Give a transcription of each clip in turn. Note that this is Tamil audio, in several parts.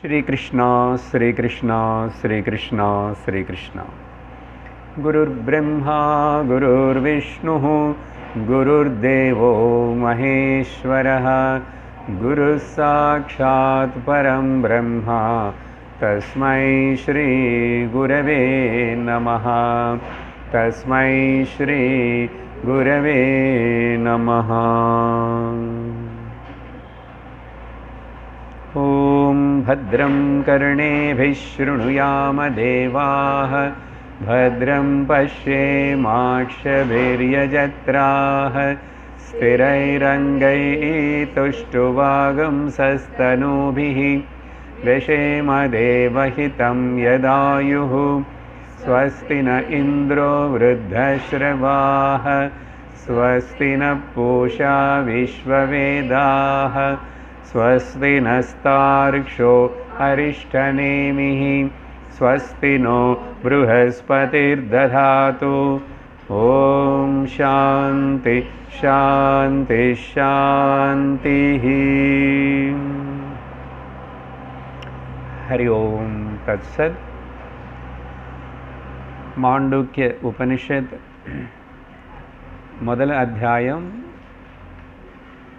श्री कृष्णा श्री कृष्णा श्री कृष्णा श्री कृष्णा। गुरुर्ब्रह्मा गुरुर्विष्णुः गुरुर्देवो महेश्वरः गुरुः साक्षात् परं ब्रह्म तस्मै श्री गुरवे नमः। तस्मै श्री गुरवे नमः। ॐ भद्रं कर्णेभिः शृणुयाम देवाः भद्रं पश्येमाक्षभिर्यजत्राः स्थिरैरङ्गैस्तुष्टुवागुंसस्तनूभिः व्यशेम देवहितं यदायुः। स्वस्ति न इन्द्रो वृद्धश्रवाः स्वस्ति न पूषा विश्ववेदाः स्वस्ति नस्तार्क्ष्यो अरिष्टनेमिः स्वस्ति नो बृहस्पतिर्दधातु। ॐ शान्ति शान्ति शान्तिः। हरि ओं तत्सत्। माण्डुक्य उपनिषत् ಮೊದಲ ಅಧ್ಯಾಯಂ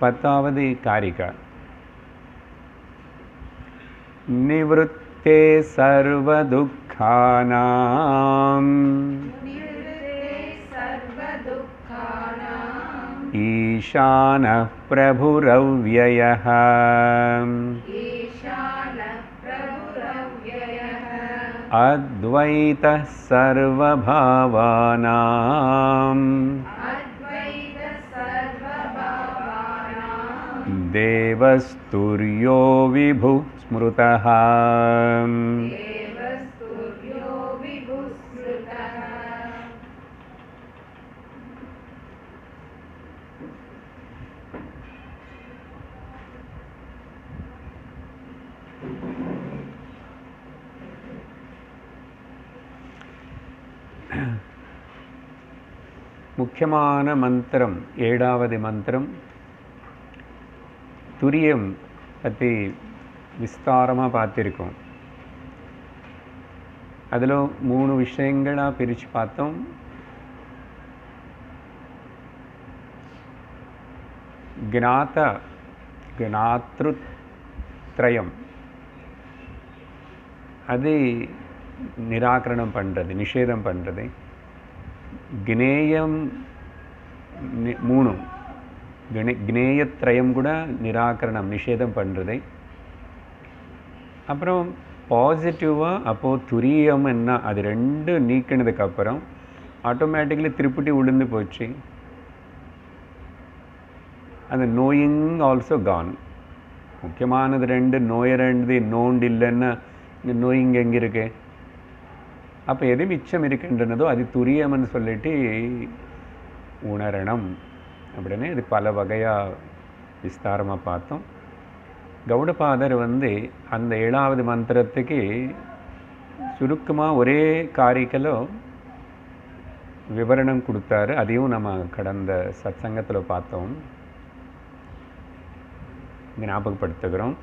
10வது ಕಾರಿಕಾ। ನಿವೃತ್ತೆ ಸರ್ವದುಃಖಾನಾಂ ಈಶಾನಃ ಪ್ರಭುರವ್ಯಯಃ ಅದ್ವೈತಃ ಸರ್ವಭಾವಾನಾಂ ದೇವಸ್ತುರ್ಯೋ ವಿಭುಃ ಸ್ಮೃತಃ। முக்கியமான மந்திரம் 7வது மந்திரம். துரியம் பற்றி விஸ்தாரமாக பார்த்துருக்கோம். அதில் 3 விஷயங்களாக பிரித்து பார்த்தோம். ஞாத்ருத்ரயம் அது நிராகரணம் பண்ணுறது, நிஷேதம் பண்ணுறது. ಜ್ಞೇಯಂ 3 ಜ್ಞೇயத்ரயம் கூட நிராகரணம் நிஷேதம் பண்ணுறது. அப்புறம் பாசிட்டிவாக அப்போது துரியம் என்ன அது 2 நீக்கினதுக்கப்புறம் ஆட்டோமேட்டிக்கலி திருப்பட்டி உளுந்து போச்சு. அந்த நோயிங் ஆல்சோ கான். முக்கியமானது 2 நோயரண்டு நோண்டு இல்லைன்னா இந்த நோயிங் எங்கே இருக்கு? அப்போ எது மிச்சம் இருக்கின்றனதோ அது துரியம்னு சொல்லிட்டு உணரணும் அப்படின்னு இது பல வகையாக விஸ்தாரமாக பார்த்தோம். கௌடபாதர் அந்த 7வது மந்திரத்துக்கு சுருக்கமாக ஒரே காரிக்கலோ விவரணம் கொடுத்தாரு. அதையும் நம்ம கடந்த சத்சங்கத்தில் பார்த்தோம், ஞாபகப்படுத்துகிறோம்.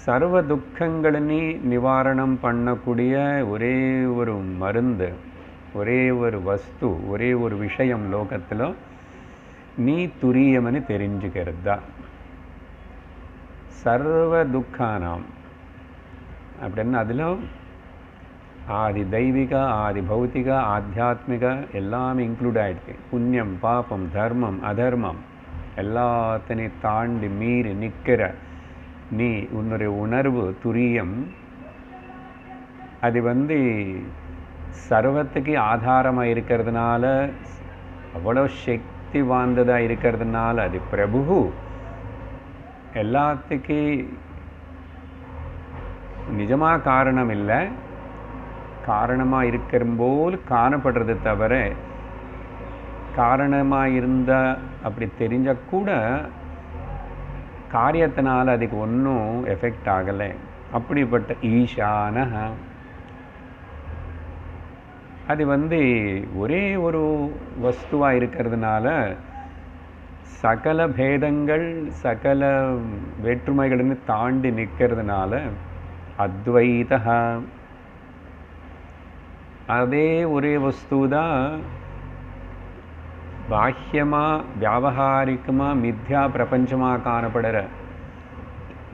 சர்வ துக்கங்களி நிவாரணம் பண்ணக்கூடிய ஒரே ஒரு மருந்து, ஒரே ஒரு வஸ்து, ஒரே ஒரு விஷயம் லோகத்தில் நீ துரியமனு தெரிஞ்சுக்கிறது தான். சர்வ துக்கானாம் அப்படின்னு அதில் ஆதி தெய்வீக, ஆதி பௌத்திக, ஆத்தியாத்மிக எல்லாமே இன்க்ளூட் ஆகிடுது. புண்ணியம், பாபம், தர்மம், அதர்மம் எல்லாத்தையும் தாண்டி மீறி நிற்கிற நீ உன்னுடைய உணர்வு துரியம். அது சர்வத்துக்கு ஆதாரமாக இருக்கிறதுனால, அவ்வளோ சக்தி வாய்ந்ததாக இருக்கிறதுனால, அது பிரபு எல்லாத்துக்கு நிஜமாக காரணம் இல்லை, காரணமாக இருக்கிற போல் காணப்படுறது தவிர காரணமாக இருந்தால் அப்படி தெரிஞ்சால் கூட காரியத்தினால் அதுக்கு ஒன்றும் எஃபெக்ட் ஆகலை. அப்படிப்பட்ட ஈஷான அது ஒரே ஒரு வஸ்துவாக இருக்கிறதுனால சகல பேதங்கள் சகல வேற்றுமைಗಳನ್ನು தாண்டி நிற்கிறதுனால அத்வைதா. அதே ஒரே வஸ்து தான் பாஹ்யமாக வியாபகாரிகமாக மித்யா பிரபஞ்சமாக காணப்படுற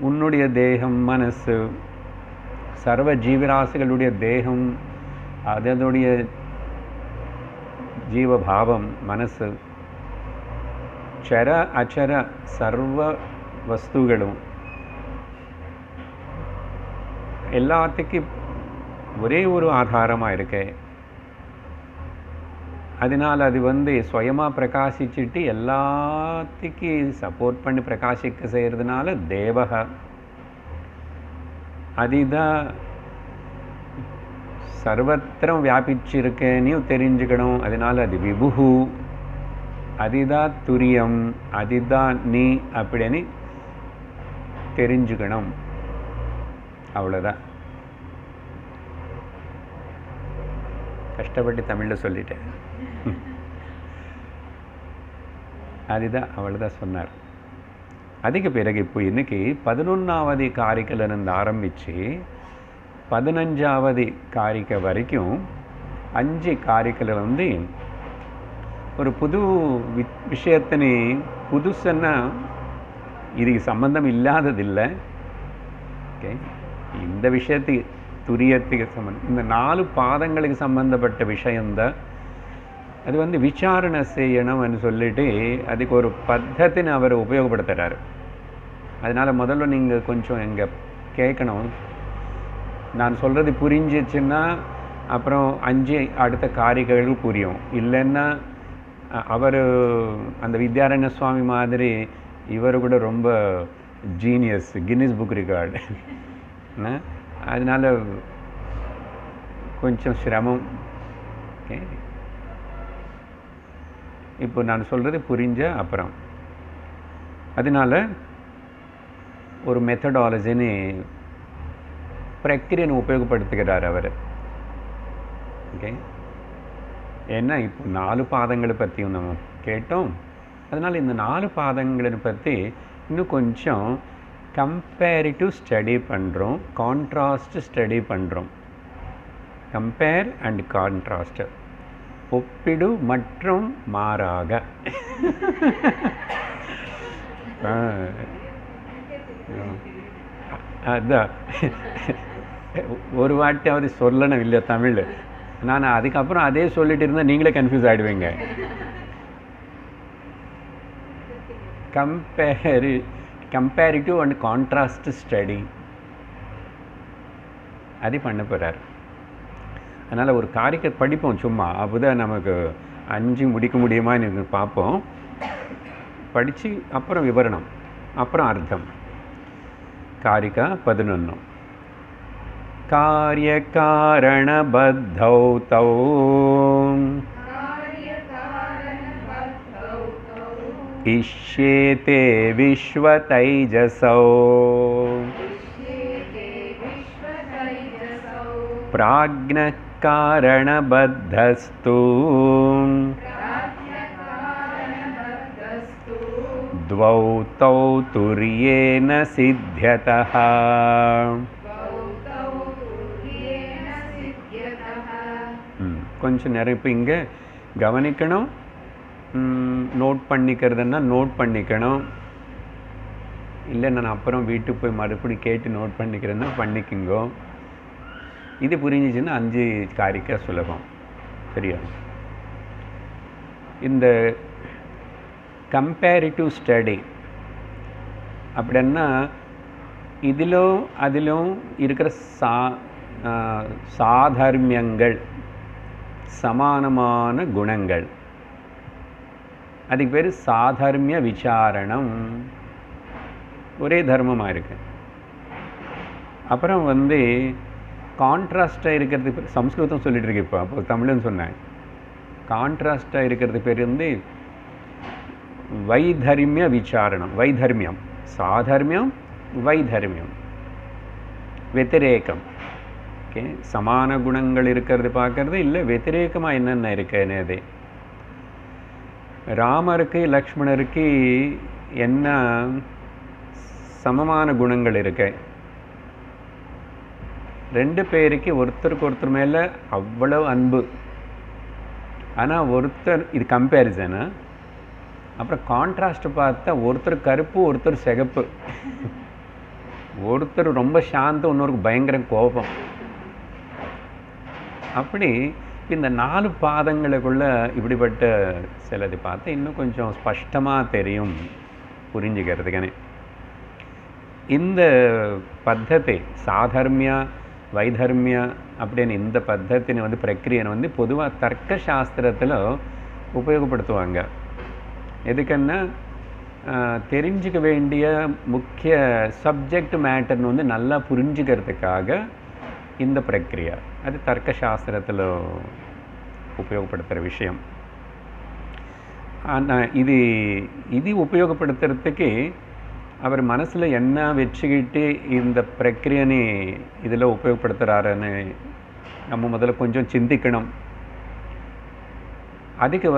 உன்னுடைய தேகம், மனசு, சர்வ ஜீவராசிகளுடைய தேகம், அதனுடைய ஜீவபாவம் மனசு, சர அச்சர சர்வ வஸ்துகளும் எல்லாத்துக்கும் ஒரே ஒரு ஆதாரமாக இருக்கு. அதனால் அது சுயமாக பிரகாசிச்சுட்டு எல்லாத்துக்கும் சப்போர்ட் பண்ணி பிரகாசிக்க செய்கிறதுனால தேவக. அதுதான் சர்வத்திரம் வியாபிச்சிருக்கேன்னு தெரிஞ்சுக்கணும். அதனால் அது விபுகு, அதுதான் துரியம், அதுதான் நீ அப்படின்னு தெரிஞ்சுக்கணும். அவ்வளோதான். கஷ்டப்பட்டு தமிழில் சொல்லிட்டேன். அதுதான் அவ்வளோதான் சொன்னார். அதுக்கு பிறகு இப்போ இன்னைக்கு 11வது காரிக்கையிலிருந்து ஆரம்பித்து 15வது காரிக்கை வரைக்கும் 5 காரிக்கையில் ஒரு புது விஷயத்தினி புதுசுன்னா இதுக்கு சம்பந்தம் இல்லாததில்லை. ஓகே, இந்த விஷயத்துக்கு துரியத்துக்கு சம்பந்தம், இந்த 4 பாதங்களுக்கு சம்பந்தப்பட்ட விஷயந்தான். அது விசாரணை செய்யணும்னு சொல்லிட்டு அதுக்கு ஒரு பத்தத்தின்னு அவர் உபயோகப்படுத்துகிறார். அதனால் முதல்ல நீங்கள் கொஞ்சம் எங்கே கேட்கணும். நான் சொல்கிறது புரிஞ்சிச்சுன்னா அப்புறம் 5 அடுத்த காரிகைகள் புரியும். இல்லைன்னா அவர் அந்த வித்யாரண்ய சுவாமி மாதிரி இவர் கூட ரொம்ப ஜீனியஸ், கின்னிஸ் புக் ரெக்கார்டு. அதனால் கொஞ்சம் சிரமம். ஓகே, இப்போ நான் சொல்கிறது புரிஞ்ச அப்புறம் அதனால் ஒரு மெத்தடாலஜின்னு பிரக்கிரியனை உபயோகப்படுத்துகிறார் அவர். ஓகே, ஏன்னா இப்போ 4 பாதங்களை பற்றியும் நம்ம கேட்டோம். அதனால் இந்த 4 பாதங்களை பற்றி இன்னும் கொஞ்சம் கம்பேரிட்டிவ் ஸ்டடி பண்ணுறோம், கான்ட்ராஸ்ட் ஸ்டடி பண்ணுறோம். கம்பேர் அண்ட் கான்ட்ராஸ்ட், ஒப்பிடு மற்றும் மாறாக. அதுதான் ஒரு வாட்டியாவது சொல்லணும் இல்லை தமிழ். நான் அதுக்கப்புறம் அதே சொல்லிட்டு இருந்தால் நீங்களே கன்ஃபியூஸ் ஆகிடுவீங்க. கம்பேரிட்டிவ் அண்ட் கான்ட்ராஸ்ட் ஸ்டடி அது பண்ண போகிறார். அதனால் ஒரு காரிக்கை படிப்போம் சும்மா, அப்போதான் நமக்கு 5 முடிக்க முடியுமான்னு பார்ப்போம். படித்து அப்புறம் விவரணம், அப்புறம் அர்த்தம். காரிகா 11. कार्यकारणबद्धौ तौ इष्येते विश्वतैजसौ प्राज्ञः कारणबद्धस्तु द्वौ तौ तुर्येण सिद्ध्यतः. கொஞ்சம் நேரம் இப்போ இங்கே கவனிக்கணும். நோட் பண்ணிக்கிறதுன்னா நோட் பண்ணிக்கணும். இல்லை நான் அப்புறம் வீட்டுக்கு போய் மறுபடியும் கேட்டு நோட் பண்ணிக்கிறேன்னா பண்ணிக்குங்கோ. இது புரிஞ்சிச்சுன்னா 5 காரிக்கை சுலபம். சரியா? இந்த கம்பேரிட்டிவ் ஸ்டடி அப்படின்னா இதிலும் அதிலும் இருக்கிற சாதர்மியங்கள், சமானமான குணங்கள், அதுக்கு பேர் சாதர்மிய விசாரணம். ஒரே தர்மமாக இருக்கு. அப்புறம் கான்ட்ராஸ்டாக இருக்கிறது சம்ஸ்கிருதம் சொல்லிட்டு இருக்கு. இப்போ அப்போ தமிழ்னு சொன்னேன். கான்ட்ராஸ்டாக இருக்கிறது பேர் வைதர்மிய விசாரணம். வைதர்மியம், சாதர்மியம், வைதர்மியம், வெத்திரேக்கம். ஓகே, சமான குணங்கள் இருக்கிறது பார்க்கறது, இல்லை வெத்திரேக்கமாக என்னென்ன இருக்குன்னு. ராமருக்கு லக்ஷ்மணருக்கு என்ன சமமான குணங்கள் இருக்கு? ரெண்டு பேருக்கு ஒருத்தருக்கு ஒருத்தர் மேலே அவ்வளவு அன்பு. ஆனால் ஒருத்தர், இது கம்பேரிசனு. அப்புறம் கான்ட்ராஸ்ட் பார்த்தா ஒருத்தர் கருப்பு, ஒருத்தர் சிகப்பு. ஒருத்தர் ரொம்ப சாந்தம், இன்னொருக்கு பயங்கர கோபம். அப்படி இந்த 4 பாதங்களுக்குள்ள இப்படிப்பட்ட சிலது பார்த்தா இன்னும் கொஞ்சம் ஸ்பஷ்டமாக தெரியும் புரிஞ்சுக்கிறதுக்குன்னு. இந்த பத்தத்தை சாதர்மியா வைதர்மியா அப்படின்னு இந்த பத்தத்தினை பிரக்கிரியனை பொதுவாக தர்க்க சாஸ்திரத்தில் உபயோகப்படுத்துவாங்க. எதுக்குன்னா தெரிஞ்சுக்க வேண்டிய முக்கிய சப்ஜெக்ட் மேட்டர்னு நல்லா புரிஞ்சுக்கிறதுக்காக இந்த பிரக்கிரியா. அது தர்க்க சாஸ்திரத்தில் உபயோகப்படுத்துகிற விஷயம். ஆனால் இது உபயோகப்படுத்துறதுக்கு அவர் மனசில் என்ன வச்சுக்கிட்டு இந்த பிரக்கிரியனை இதில் உபயோகப்படுத்துகிறாருன்னு நம்ம முதல்ல கொஞ்சம் சிந்திக்கணும். அதுக்கு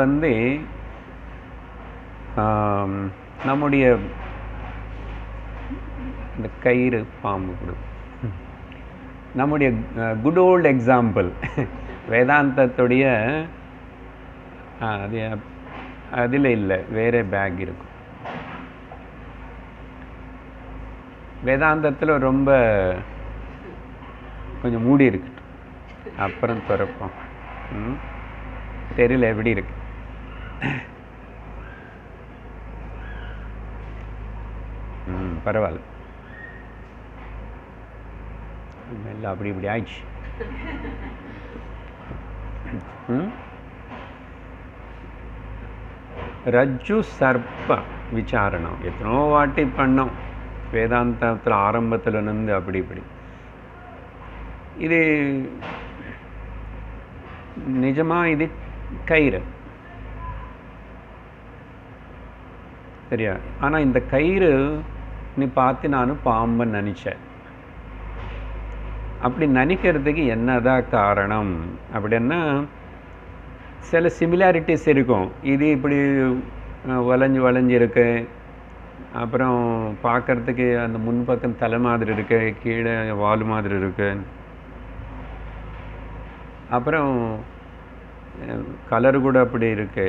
நம்முடைய இந்த கயிறு பாம்பு கொடு, நம்முடைய குட் ஓல்டு எக்ஸாம்பிள் வேதாந்தத்துடைய அது அதில் இல்லை, வேறு பேக் இருக்கும். வேதாந்தத்தில் ரொம்ப கொஞ்சம் மூடி இருக்கட்டும், அப்புறம் திறப்போம். தெரியல எப்படி இருக்கு. பரவாயில்ல, எல்லாம் அப்படி இப்படி ஆயிடுச்சு. ரஜ்ஜு சர்ப்ப விசாரணம் எத்தனோ வாட்டி பண்ணோம் வேதாந்தத்தில், ஆரம்பத்தில் இருந்து அப்படி இப்படி. இது நிஜமாக இது கயிறு சரியா? ஆனால் இந்த கயிறு நீ பார்த்து நானும் பாம்புன்னு நினச்சேன். அப்படி நினைக்கிறதுக்கு என்னதான் காரணம் அப்படின்னா, சில சிமிலாரிட்டிஸ் இருக்கும். இது இப்படி வளைஞ்சிருக்கு, அப்புறம் பார்க்குறதுக்கு அந்த முன்பக்கம் தலை மாதிரி இருக்கு, கீழே வால் மாதிரி இருக்கு, அப்புறம் கலர் கூட அப்படி இருக்கு.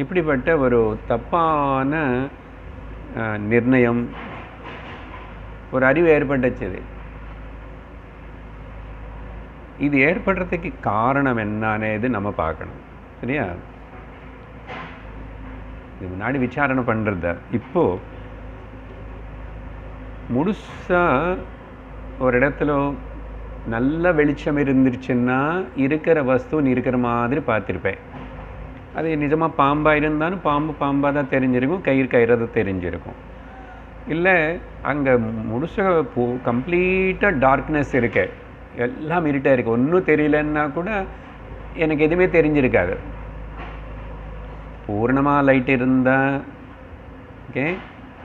இப்படிப்பட்ட ஒரு தப்பான நிர்ணயம், ஒரு அறிவு ஏற்பட்டுச்சு. இது ஏற்படுறதுக்கு காரணம் என்னன்னு நம்ம பார்க்கணும். சரியா? இது முன்னாடி விசாரணை பண்ணுறத இப்போ முழுசாக ஒரு இடத்துல நல்ல வெளிச்சம் இருந்துருச்சுன்னா இருக்கிற வஸ்து நீ இருக்கிற மாதிரி பார்த்துருப்பேன். அது நிஜமாக பாம்பாக இருந்தாலும் பாம்பாக தான் தெரிஞ்சிருக்கும், கயிறாக தான் தெரிஞ்சிருக்கும். இல்லை அங்கே முழுசாக கம்ப்ளீட்டாக டார்க்னஸ் இருக்கு, எல்லாம் இருட்டாக இருக்குது, ஒன்றும் தெரியலன்னா கூட எனக்கு எதுவுமே தெரிஞ்சிருக்காது. பூர்ணமாக லைட் இருந்தால் ஓகே,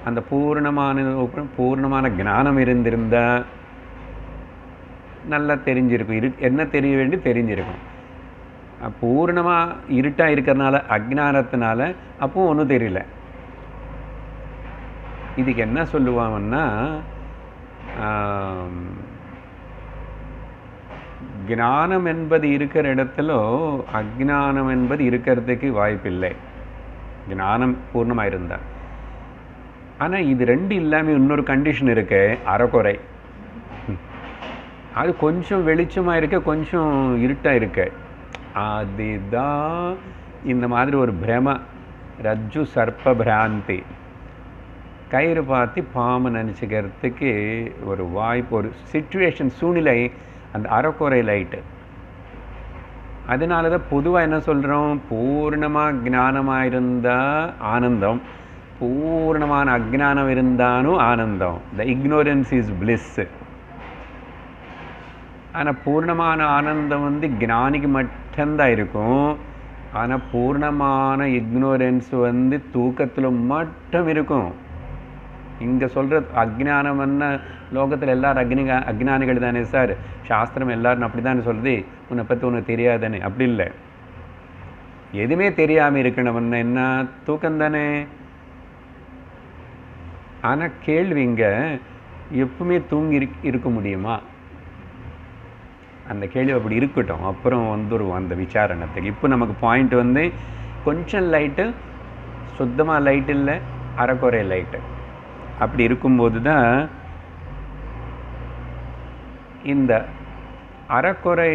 அந்த பூர்ணமான ஞானம் இருந்திருந்தால் நல்லா தெரிஞ்சிருக்கும், என்ன தெரிய வேண்டி தெரிஞ்சிருக்கும். பூர்ணமாக இருட்டாக இருக்கிறதுனால அஜ்ஞானத்தினால அப்பவும் ஒன்றும் தெரியல. இதுக்கு என்ன சொல்லுவாங்கன்னா, ஞானம் என்பது இருக்கிற இடத்துல அஜ்ஞானம் என்பது இருக்கிறதுக்கு வாய்ப்பில்லை, ஞானம் பூர்ணமாக இருந்தால். ஆனால் இது ரெண்டு இல்லாமல் இன்னொரு கண்டிஷன் இருக்கு, அறக்குறை. அது கொஞ்சம் வெளிச்சமாக இருக்க, கொஞ்சம் இருட்டாக இருக்கு. அதுதான் இந்த மாதிரி ஒரு பிரம, ரஜ்ஜு சர்ப்ப பிராந்தி. கயிறு பார்த்து பாம்பு நினச்சிக்கிறதுக்கு ஒரு வாய்ப்பு, ஒரு சிச்சுவேஷன், சூழ்நிலை, அந்த அறக்குறை லைட்டு. அதனால தான் பொதுவாக என்ன சொல்கிறோம், பூர்ணமாக ஞானமாக இருந்தால் ஆனந்தம், பூர்ணமான அஜ்ஞானம் இருந்தாலும் ஆனந்தம். த இக்னோரன்ஸ் இஸ் பிளிஸ். ஆனால் பூர்ணமான ஆனந்தம் ஞானிக்கு மட்டும்தான் இருக்கும். ஆனால் பூர்ணமான இக்னோரன்ஸ் தூக்கத்தில் மட்டும் இருக்கும். இங்கே சொல்கிற அஜ்ஞானம்னா லோகத்தில் எல்லோரும் அஜ்ஞானிகள் தானே சார், சாஸ்திரம் எல்லோரும் அப்படி தானே சொல்லுது, உன்னை பற்றி உனக்கு தெரியாதுன்னு. அப்படி இல்லை. எதுவுமே தெரியாமல் இருக்கணும்னு என்ன தூக்கம் தானே. ஆனால் கேள்விங்க, எப்பவுமே தூங்கி இருக்க முடியுமா? அந்த கேள்வி அப்படி இருக்கட்டும், அப்புறம் வந்துடுவோம் அந்த விசாரணத்துக்கு. இப்போ நமக்கு பாயிண்ட் வந்து கொஞ்சம் லைட்டு, சுத்தமாக லைட் இல்லை, அரைக்குறை லைட்டு. அப்படி இருக்கும்போது தான் இந்த அரைக்குறை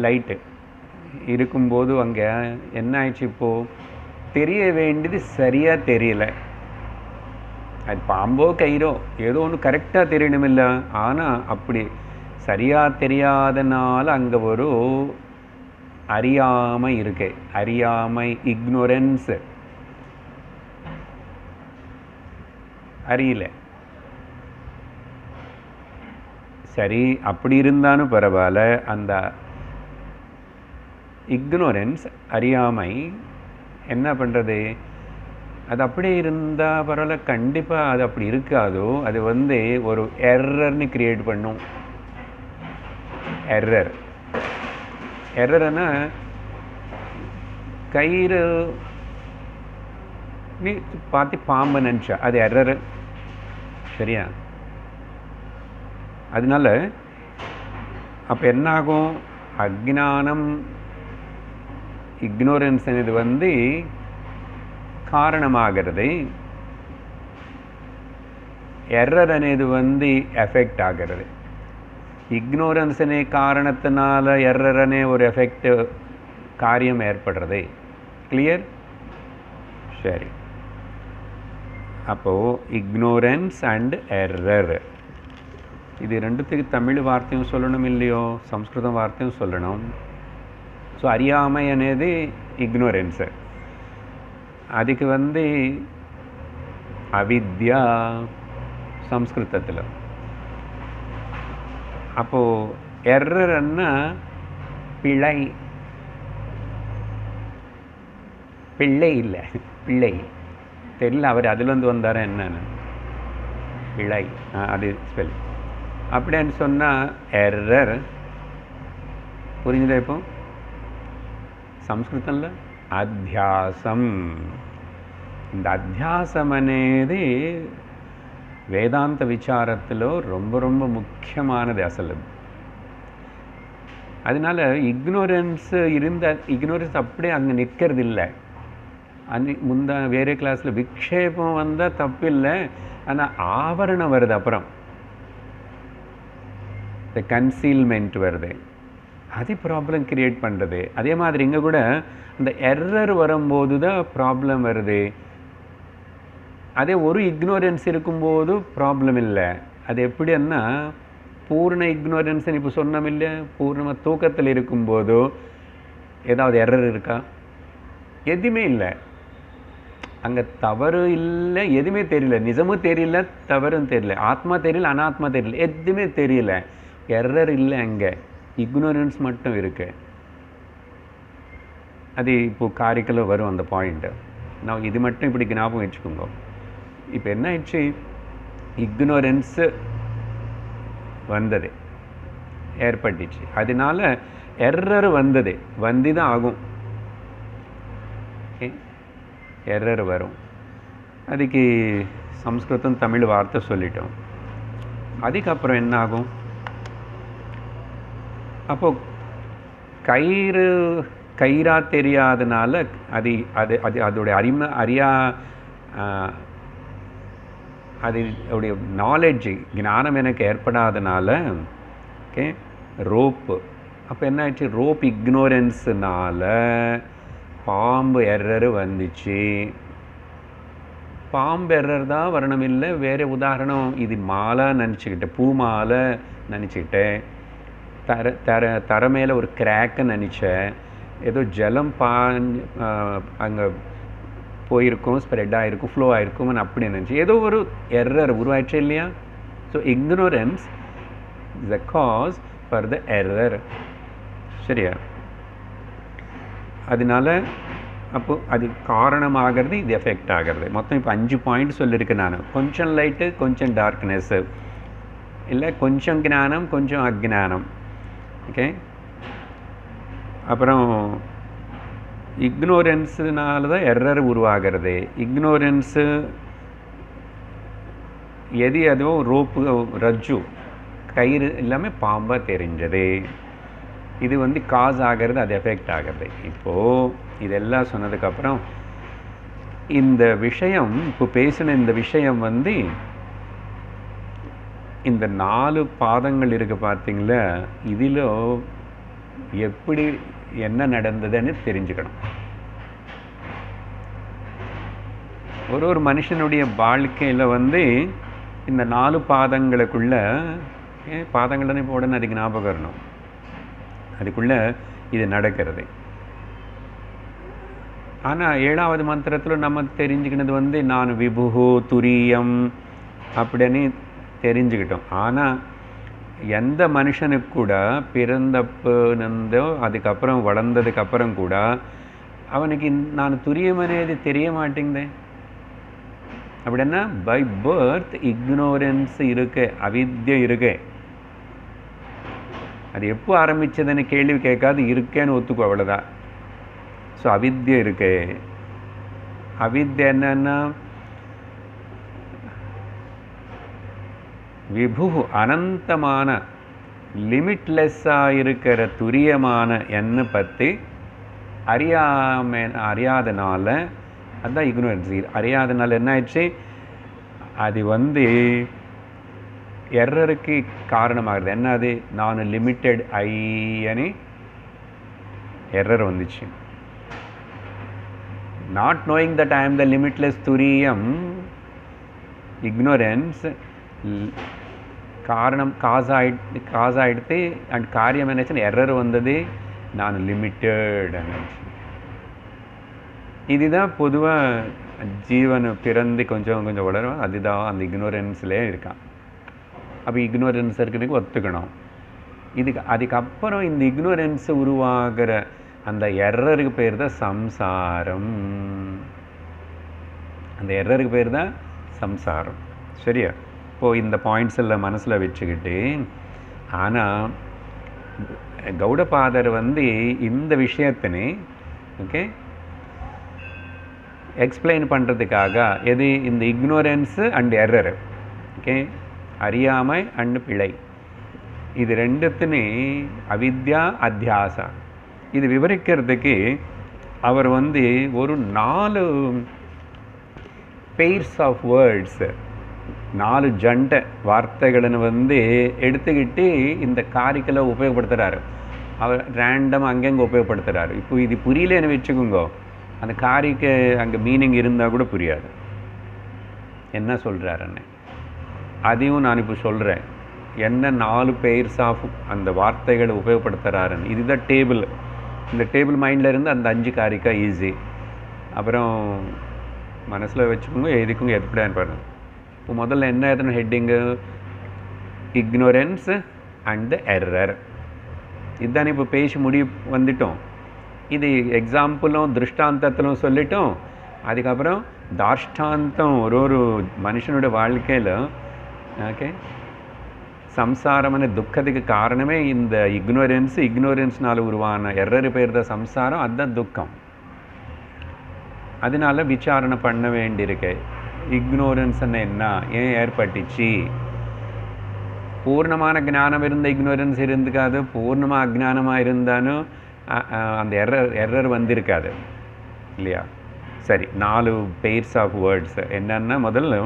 லைட்டு இருக்கும்போது அங்கே என்ன ஆயிடுச்சு, இப்போது தெரிய வேண்டியது சரியாக தெரியல. அது பாம்போ கயிறோ ஏதோ ஒன்று கரெக்டாக தெரியணுமில்ல. ஆனால் அப்படி சரியாக தெரியாதனால அங்கே ஒரு அறியாமை இருக்கு. அறியாமை, இக்னோரன்ஸு, அறியல. சரி, அப்படி இருந்தாலும் பரவாயில்ல, அந்த இக்னோரன்ஸ், அறியாமை என்ன பண்ணுறது? அது அப்படியே இருந்தால் பரவாயில்ல, கண்டிப்பாக அது அப்படி இருக்காதோ. அது வந்து ஒரு எரர்னு கிரியேட் பண்ணும். எரர்னா கயிறு நீ பார்த்து பாம்பு நினச்சா அது எரர், சரியா? அதனால அப்போ என்னாகும்? அஜ்ஞானம், இக்னோரன்ஸ் అనేది வந்து காரணமாகிறது, எரர் అనేది வந்து எஃபெக்ட் ஆகிறது. இக்னோரன்ஸ் అనే காரணத்தினால எரர் అనే ஒரு எஃபெக்ட் காரியம் ஏற்படுறது. கிளியர்? சரி, அப்போது இக்னோரன்ஸ் அண்ட் எரர் இது ரெண்டுத்துக்கு தமிழ் வார்த்தையும் சொல்லணும் இல்லையோ, சம்ஸ்கிருதம் வார்த்தையும் சொல்லணும். ஸோ அறியாமை అనేది இக்னோரன்ஸு, அதுக்கு வந்து அவித்யா சம்ஸ்கிருதத்தில். அப்போது எரர்ன்னா பிழை, பிள்ளை இல்லை, பிள்ளை தெரியல, அவர் அதுலேருந்து வந்தார என்னன்னு, பிழை அது ஸ்பெல். அப்படின்னு சொன்னால் எரர் புரிஞ்சுதா? இப்போ సంస్కృతంలో అధ్యాసం. இந்த அத்தியாசம் అనేది வேதாந்த விசாரத்தில் ரொம்ப ரொம்ப முக்கியமானது அசல். அதனால இக்னோரன்ஸ் இக்னோரன்ஸ் அப்படியே அங்கே நிற்கிறது இல்லை. வேறு கிளாஸில் விக்ஷேபம் வந்தால் தப்பு இல்லை, ஆனால் ஆவரணம் வருது, அப்புறம் இந்த கன்சீல்மெண்ட் வருது, அது ப்ராப்ளம் கிரியேட் பண்ணுறது. அதே மாதிரி இங்கே கூட இந்த எரர் வரும்போது தான் ப்ராப்ளம் வருது. அதே ஒரு இக்னோரன்ஸ் இருக்கும்போது ப்ராப்ளம் இல்லை. அது எப்படின்னா பூர்ண இக்னோரன்ஸ்ன்னு இப்போ சொன்னோம் இல்லையா, பூர்ணமாக தூக்கத்தில் இருக்கும்போது ஏதாவது எரர் இருக்கா? எதுவுமே இல்லை, அங்கே தவறு இல்லை, எதுவுமே தெரியல, நிஜமும் தெரியல, தவறும் தெரியல, ஆத்மா தெரியல, அனாத்மா தெரியல, எதுவுமே தெரியல, எரர் இல்லை, அங்கே இக்னோரன்ஸ் மட்டும் இருக்கு. அது இப்போது காரிக்கல வரும் அந்த பாயிண்ட்டு. நான் இது மட்டும் இப்படி ஞாபகம் வச்சுக்கோங்க. இப்போ என்ன ஆயிடுச்சு, இக்னோரன்ஸு வந்தது, ஏற்பட்டுச்சு, அதனால எரர் வந்தது, வந்து தான் ஆகும். எரர் வரும். அதுக்கு சம்ஸ்கிருதம் தமிழ் வார்த்தை சொல்லிட்டோம். அதுக்கப்புறம் என்ன ஆகும்? அப்போது கயிறா தெரியாதனால அது அது அது அதோடைய அதோடைய நாலேஜ், ஞானம் எனக்கு ஏற்படாதனால ஓகே ரோப்பு. அப்போ என்ன ஆயிடுச்சு, ரோப் இக்னோரன்ஸுனால பாம்பு எரர் வந்துச்சு. பாம்பு எரர் தான் வரணும் இல்லை, வேறு உதாரணம் இது மாலை நினச்சிக்கிட்டேன், பூ மாலை நினச்சிக்கிட்டேன், தர மேலே ஒரு கிராக்கு நினச்சேன், ஏதோ ஜலம் அங்கே போயிருக்கும், ஸ்ப்ரெட் ஆகிருக்கும், ஃப்ளோ ஆகிருக்கும் அப்படி நினச்சி ஏதோ ஒரு எரர் உருவாயிடுச்சு இல்லையா. So ignorance is the cause for the error, சரியா? அதனால அப்போது அது காரணமாகிறது, இது எஃபெக்ட் ஆகிறது. மொத்தம் இப்போ 5 பாயிண்ட் சொல்லியிருக்கேன் நான். கொஞ்சம் லைட்டு, கொஞ்சம் டார்க்னஸ்ஸு, இல்லை கொஞ்சம் ஞானம், கொஞ்சம் அஜ்ஞானம். ஓகே, அப்புறம் இக்னோரன்ஸுனால தான் எரர் உருவாகிறது. இக்னோரன்ஸு எது அதுவும் ரோப்பு ரஜ்ஜு கயிறு எல்லாமே பாம்பாக தெரிஞ்சது. இது வந்து காஸ் ஆகிறது, அது எஃபெக்ட் ஆகிறது. இப்போது இதெல்லாம் சொன்னதுக்கப்புறம் இந்த விஷயம் இப்போ பேசின இந்த விஷயம் வந்து இந்த 4 பாதங்கள் இருக்குது பார்த்தீங்களா, இதில் எப்படி என்ன நடந்ததுன்னு தெரிஞ்சுக்கணும். ஒரு மனுஷனுடைய வாழ்க்கையில் வந்து இந்த 4 பாதங்களுக்குள்ள பாதங்கள்னு இப்போ உடனே அதுக்கு ஞாபகம் வரணும், அதுக்குள்ளே இது நடக்கிறது. ஆனால் 7வது மந்திரத்தில் நம்ம தெரிஞ்சுக்கினது வந்து நான் விபுகு துரியம் அப்படின்னு தெரிஞ்சுக்கிட்டோம். ஆனால் எந்த மனுஷனுக்கு கூட பிறந்தப்போ அதுக்கப்புறம் வளர்ந்ததுக்கப்புறம் கூட அவனுக்கு நான் துரியம் అనేది தெரிய மாட்டேங்குதே. அப்படின்னா பை பர்த் இக்னோரன்ஸ் இருக்கு, அவித்யை இருக்கு. அது எப்போ ஆரம்பிச்சதுன்னு கேள்வி கேட்காது, இருக்கேன்னு ஒத்துக்கோ, அவ்வளோதான். ஸோ அவித்யை இருக்கு. அவித்யை என்னன்னா விபு அனந்தமான லிமிட்லெஸ்ஸாக இருக்கிற துரியமான என்னை பற்றி அறியாதனால, அதுதான் இக்னோரன்ஸ். அறியாதனால என்ன ஆயிடுச்சு, அது வந்து எரருக்கு காரணமாகுது. என்ன அது, நான் லிமிட்டெட் ஐன்னு எரர் வந்துச்சு. நாட் நோயிங் தட் ஐ ஆம் த லிமிட்லெஸ் துரியம், இக்னோரன்ஸ் காரணம் காஸ் ஆகிடுத்து. அண்ட் காரியம் என்னாச்சுன்னு எரர் வந்தது, நான் லிமிட்டட் நினச்சி. இதுதான் பொதுவாக ஜீவன் பிறந்து கொஞ்சம் கொஞ்சம் வளரும், அதுதான் அந்த இக்னோரன்ஸ்லேயே இருக்கான். அப்போ இக்னோரன்ஸ் இருக்கிறதுக்கு ஒத்துக்கணும். அதுக்கப்புறம் இந்த இக்னோரன்ஸ் உருவாகிற அந்த எரருக்கு பேர் தான் சம்சாரம். அந்த எரருக்கு பேர் தான் சம்சாரம். சரியா? இப்போது இந்த பாயிண்ட்ஸ் எல்லாம் மனசில் வச்சுக்கிட்டு, ஆனால் கௌடபாதர் வந்து இந்த விஷயத்தினே ஓகே எக்ஸ்பிளைன் பண்ணுறதுக்காக எது, இந்த இக்னோரன்ஸு அண்ட் எரர், ஓகே, அறியாமை அண்டு பிழை, இது ரெண்டுத்துனே அவித்யா அத்தியாசா, இது விவரிக்கிறதுக்கு அவர் வந்து ஒரு 4 பெயர்ஸ் ஆஃப் வேர்ட்ஸ், 4 ஜண்ட வார்த்தைಗಳನ್ನು வந்து எடுத்துக்கிட்டு இந்த காரிக்கெல்லாம் உபயோகப்படுத்துகிறாரு. அவர் ரேண்டமாக அங்கங்கே உபயோகப்படுத்துகிறாரு. இப்போ இது புரியலன்னு வச்சுக்கோங்க, அந்த காரிக்கு அங்கே மீனிங் இருந்தால் கூட புரியாது என்ன சொல்கிறாருன்னு. அதையும் நான் இப்போ சொல்கிறேன், என்ன 4 பெயர்ஸ் ஆஃப் அந்த வார்த்தைகளை உபயோகப்படுத்துகிறாருன்னு. இதுதான் டேபிள். இந்த டேபிள் மைண்டில் இருந்து அந்த 5 காரிக்கா ஈஸி. அப்புறம் மனசில் வச்சுக்கோங்க, எழுதிக்கோங்க, எப்படின்னு பாருங்கள். இப்போ முதல்ல என்ன எத்தனை ஹெட்டிங்கு, இக்னோரன்ஸ் அண்ட் எரர். இதுதான் இப்போ பேசி வந்துட்டோம். இது எக்ஸாம்பிளும் திருஷ்டாந்தத்திலும் சொல்லிட்டோம். அதுக்கப்புறம் தாஷ்டாந்தம் ஒரு மனுஷனோட வாழ்க்கையில் ஓகே சம்சாரமான துக்கத்துக்கு காரணமே இந்த இக்னோரன்ஸ்னால் உருவான எரர் பேர் தான் சம்சாரம், அதுதான் துக்கம். அதனால விசாரணை பண்ண வேண்டியிருக்கு, இக்னோரன்ஸ்ன்னு என்ன, ஏன் ஏற்பட்டுச்சு. பூர்ணமான ஞானம் இருந்த இக்னோரன்ஸ் இருந்துக்காது, பூர்ணமாக அஜ்ஞானமாக இருந்தாலும் அந்த எரர் வந்திருக்காது இல்லையா. சரி, 4 பெயர்ஸ் ஆஃப் வேர்ட்ஸ் என்னன்னா, முதல்ல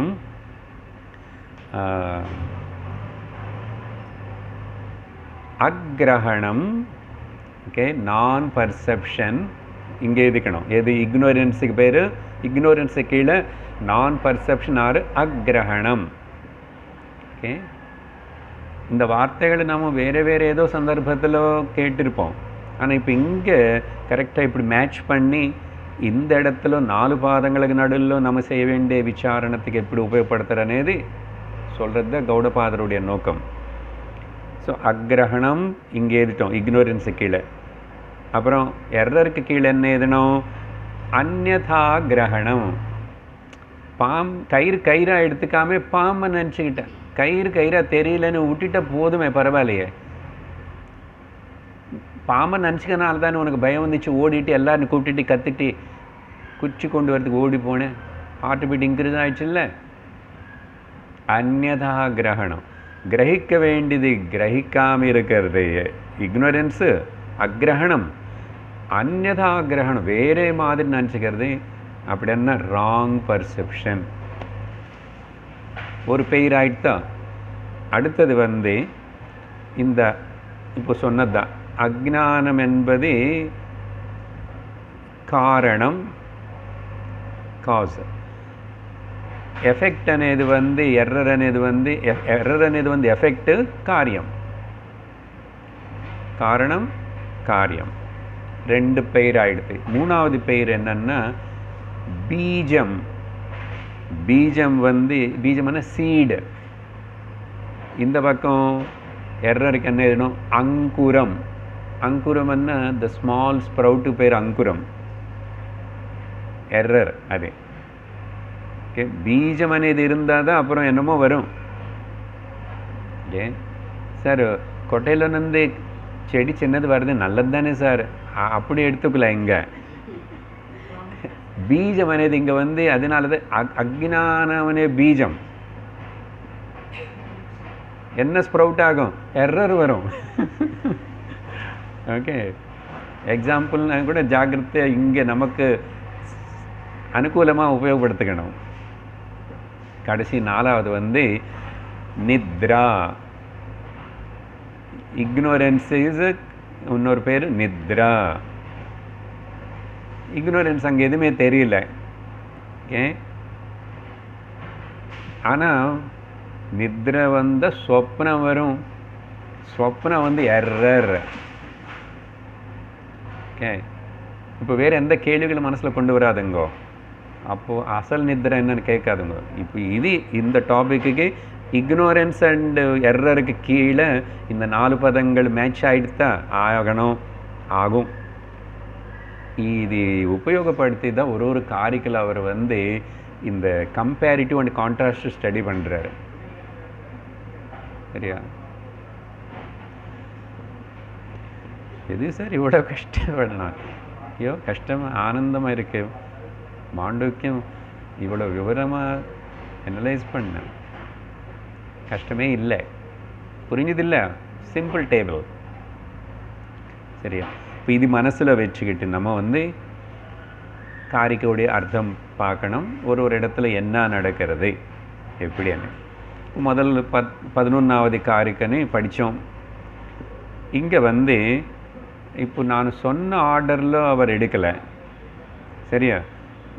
அக்ரஹணம், ஓகே, நான் பர்செப்ஷன். இங்கே இருக்கணும் எது, இக்னோரன்ஸுக்கு பேர், இக்னோரன்ஸு கீழே நான் பர்செப்ஷன் ஆறு அக்ரஹணம். ஓகே, இந்த வார்த்தைகளை நம்ம வேறு ஏதோ சந்தர்ப்பத்தில் கேட்டிருப்போம். ஆனால் இப்போ இங்கே கரெக்டாக இப்படி மேட்ச் பண்ணி இந்த இடத்துல 4 பாதங்களுக்கு நடுவில் நம்ம செய்ய வேண்டிய விசாரணத்துக்கு எப்படி உபயோகப்படுத்துகிறனேது சொல்கிறது தான் கௌடபாதருடைய நோக்கம். ஸோ அக்ரஹணம் இங்கே எழுதிட்டோம், இக்னோரன்ஸு கீழே. அப்புறம் எரருக்கு கீழே என்ன எழுதணும், அந்யதா கிரகணம். கயிறாக எடுத்துக்காம பாம்பை நினச்சிக்கிட்டேன், கயிறாக தெரியலன்னு விட்டுட்ட போதுமே, பரவாயில்லையே. பாம்பை நினச்சிக்கனால தானே உனக்கு பயம் வந்துச்சு, ஓடிட்டு எல்லாரும் கூப்பிட்டுட்டு கத்திட்டு குச்சி கொண்டு வரதுக்கு ஓடி போனேன். ஹார்ட் பீட் இன்க்ரீஸ் ஆயிடுச்சுல்ல. அந்யதா கிரகணம், கிரகிக்க வேண்டியது கிரகிக்காமல் இருக்கிறது இக்னோரன்ஸு, அக்ரஹணம். அந்யதா கிரகணம், வேறே மாதிரி நினச்சிக்கிறது, அப்படின்னா ராங் பர்செப்ஷன். ஒரு பெயர் ஆயிட்டா. அடுத்தது வந்து இந்த இப்போ சொன்னதுதான், அஜ்ஞானம் என்பது காரணம், காஸ். எஃபெக்ட் అనేది வந்து எரர் అనేది வந்து எரர் అనేది வந்து எஃபெக்ட், காரியம். காரணம் காரியம் ரெண்டு பெயர் ஆயிடுது. மூணாவது பெயர் என்னன்னா பீஜம். பீஜம் வந்து பீஜம்னா சீடு. இந்த பக்கம் எரருக்கு என்ன எழுதணும்? அங்குரம். அங்குரம்னா த ஸ்மால் ஸ்ப்ரவுட்டு பேர் அங்குரம். எரர் அது. ஓகே, பீஜம் అనేది இருந்தால் தான் அப்புறம் என்னமோ வரும். ஓகே சார், கொட்டையிலேருந்து செடி சின்னது வருது, நல்லது தானே சார், அப்படி எடுத்துக்கல. இங்கே பீஜம் అనేది இங்கே வந்து அதனாலதான் அக்ஞானம் அనే பீஜம். என்ன ஸ்ப்ரவுட் ஆகும்? எரர் வரும். ஓகே, எக்ஸாம்பிள் கூட ஜாகிரதையாக இங்கே நமக்கு அனுகூலமாக உபயோகப்படுத்திக்கணும். கடைசி நாலாவது வந்து நித்ரா. இக்னோரன்ஸ் இஸ் இன்னொரு பேர் நித்ரா. இக்னோரன்ஸ் அங்கே எதுவுமே தெரியல. ஓகே, ஆனால் நித்ரை வந்த ஸ்வப்னம் வரும். ஸ்வப்னம் வந்து எரர். ஓகே, இப்போ வேறு எந்த கேள்விகளும் மனசில் கொண்டு வராதுங்கோ. அப்போது அசல் நித்ரை என்னன்னு கேட்காதுங்க. இப்போ இது இந்த டாபிக்கு இக்னோரன்ஸ் அண்ட் எரருக்கு கீழே இந்த 4 பதங்கள் மேட்ச் ஆகிடுத்தா ஆகணும், ஆகும். இது உபயோகப்படுத்தி தான் ஒரு காரிக்கல் அவர் வந்து இந்த கம்பேரிட்டிவ் அண்ட் கான்ட்ராஸ்ட் ஸ்டடி பண்ணுறாரு. சரியா? எது சார் இவ்வளோ கஷ்டப்படணும்? ஐயோ கஷ்டமாக ஆனந்தமாக இருக்கு. மாண்டூக்கியம் இவ்வளோ விவரமாக அனலைஸ் பண்ண கஷ்டமே இல்லை. புரிஞ்சதில்லை? Simple table. சரியா? இப்போ இது மனசில் வச்சுக்கிட்டு நம்ம வந்து காரிக்கையுடைய அர்த்தம் பார்க்கணும். ஒரு இடத்துல என்ன நடக்கிறது எப்படின்னு. முதல் 11வது காரிக்கைன்னு படித்தோம். இங்கே வந்து இப்போ நான் சொன்ன ஆர்டரில் அவர் எடுக்கலை. சரியா?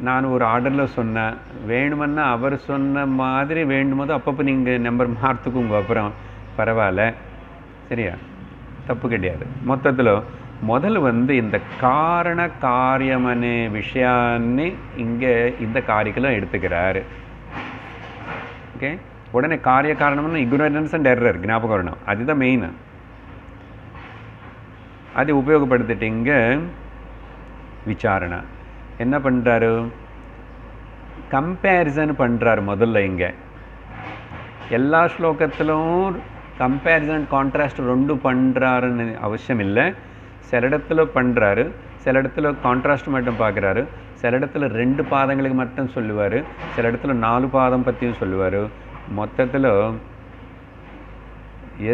நான் ஒரு ஆர்டரில் சொன்னேன், வேணுமன்னா அவர் சொன்ன மாதிரி வேண்டும்போது அப்பப்போ நீங்கள் நம்பர் மாற்றுக்குங்க, அப்புறம் பரவாயில்ல. சரியா? தப்பு கிடையாது. மொத்தத்தில் முதல்ல வந்து இந்த காரண காரியமனே விஷயாన్ని இங்கே இந்த காரிக்கையில் எடுத்துக்கிறாரு. ஓகே, உடனே காரிய காரணம்னு இக்னோரன்ஸ் அண்ட் எரர் ஞாபகம் வரணும். அதுதான் மெயின். அதை உபயோகப்படுத்திட்டு இங்கே விசாரணை என்ன பண்ணுறாரு? கம்பேரிசன் பண்ணுறாரு. முதல்ல இங்கே எல்லா ஸ்லோகத்திலும் கம்பேரிசன் கான்ட்ராஸ்ட் ரெண்டு பண்ணுறாருன்னு அவசியம் இல்லை. சில இடத்துல பண்ணுறாரு, சில இடத்துல கான்ட்ராஸ்ட் மட்டும் பார்க்குறாரு, சில இடத்துல 2 பாதங்களுக்கு மட்டும் சொல்லுவார், சில இடத்துல 4 பாதம் பற்றியும் சொல்லுவார். மொத்தத்தில்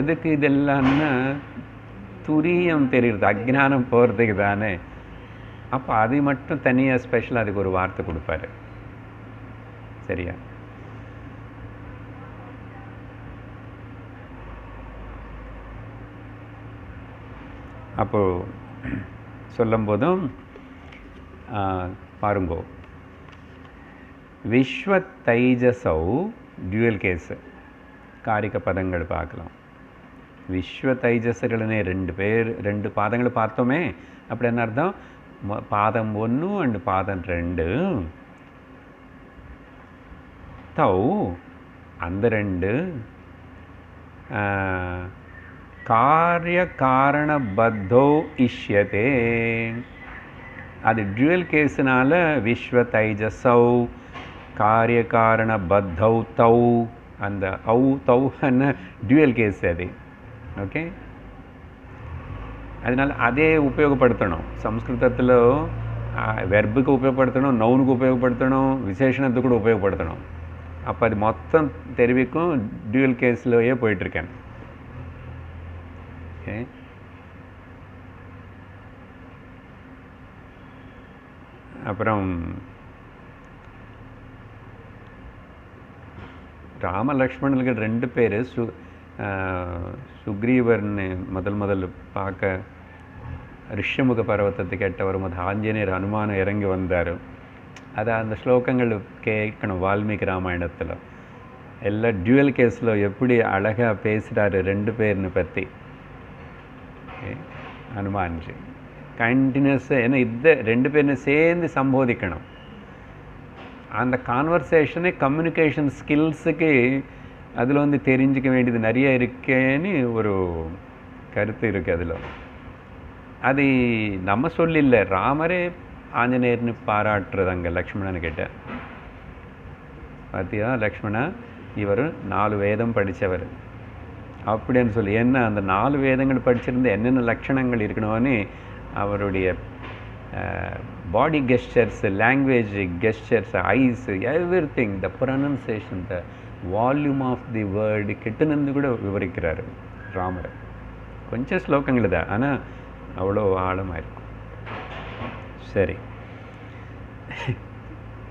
எதுக்கு இதெல்லாம்னா துரியம் தெரியுது, அஜ்ஞானம் போகிறதுக்கு தானே. அப்போ அது மட்டும் தனியாக ஸ்பெஷலாக அதுக்கு ஒரு வார்த்தை கொடுப்பாரு. சரியா? அப்போது சொல்லும்போதும் பாருங்கோ, விஸ்வ தைஜசௌ டியூவல் கேஸு காரிக்க பதங்கள் பார்க்கலாம். விஸ்வ தைஜஸ்களே 2 பாதங்கள் பார்த்தோமே. அப்படி என்ன அர்த்தம்? பாதம் 1 அண்ட் பாதம் 2. தௌ அந்த 2 காரிய காரண பத்தோ இஷ்யதே. அது டியூவல் கேஸுனால விஸ்வ தைஜசௌ காரிய காரண பத்தௌ தௌ. அந்த ஔ தௌ டியூவல் கேஸ் அது. ஓகே, அதனால் அதே உபயோகப்படுத்தணும். సంస్కృతத்தில் வெர்புக்கு உபயோகப்படுத்தணும், நவுனுக்கு உபயோகப்படுத்தணும், விசேஷணத்துக்கு கூட உபயோகப்படுத்தணும். அப்போ அது மொத்தம் தெரிவிக்கும் டியூவல் கேஸ்லேயே போயிட்டுருக்கேன். ஓகே, அப்புறம் ராம லக்ஷ்மணனுக்கு 2 பேர். சுக்ரீவர்னு முதல் பார்க்க ரிஷ்யமுக பர்வத்தத்தை கேட்ட வரும்போது ஆஞ்சநேயர் ஹனுமான் இறங்கி வந்தார். அது அந்த ஸ்லோகங்கள் கேட்கணும் வால்மீகி ராமாயணத்தில். எல்லாம் டியூவல் கேஸில் எப்படி அழகாக பேசுகிறாரு 2 பேர்னு பற்றி. ஹனுமான்ஜி கண்டினியூஸாக, ஏன்னா 2 பேர்னு சேர்ந்து சம்போதிக்கணும். அந்த கான்வர்சேஷனே கம்யூனிகேஷன் ஸ்கில்ஸுக்கு அதில் தெரிஞ்சிக்க வேண்டியது நிறைய இருக்கேன்னு ஒரு கருத்து இருக்குது அதில். அது நம்ம சொல்லில்லை, ராமரே ஆஞ்சநேயர்னு பாராட்டுறது அங்கே லக்ஷ்மணன் கிட்ட. பார்த்தியா லக்ஷ்மணா, இவர் 4 வேதம் படித்தவர் அப்படின்னு சொல்லி. ஏன்னா அந்த 4 வேதங்கள் படிச்சிருந்து என்னென்ன லட்சணங்கள் இருக்கணும்னு அவருடைய body gestures, language gestures, eyes, everything, the pronunciation, the volume of the word கிட்டனந்து கூட விவரிக்கிறார் ராமர். கொஞ்சம் ஸ்லோகங்கள் தான், ஆனால் அவ்வளோ ஆழமாக இருக்கும். சரி,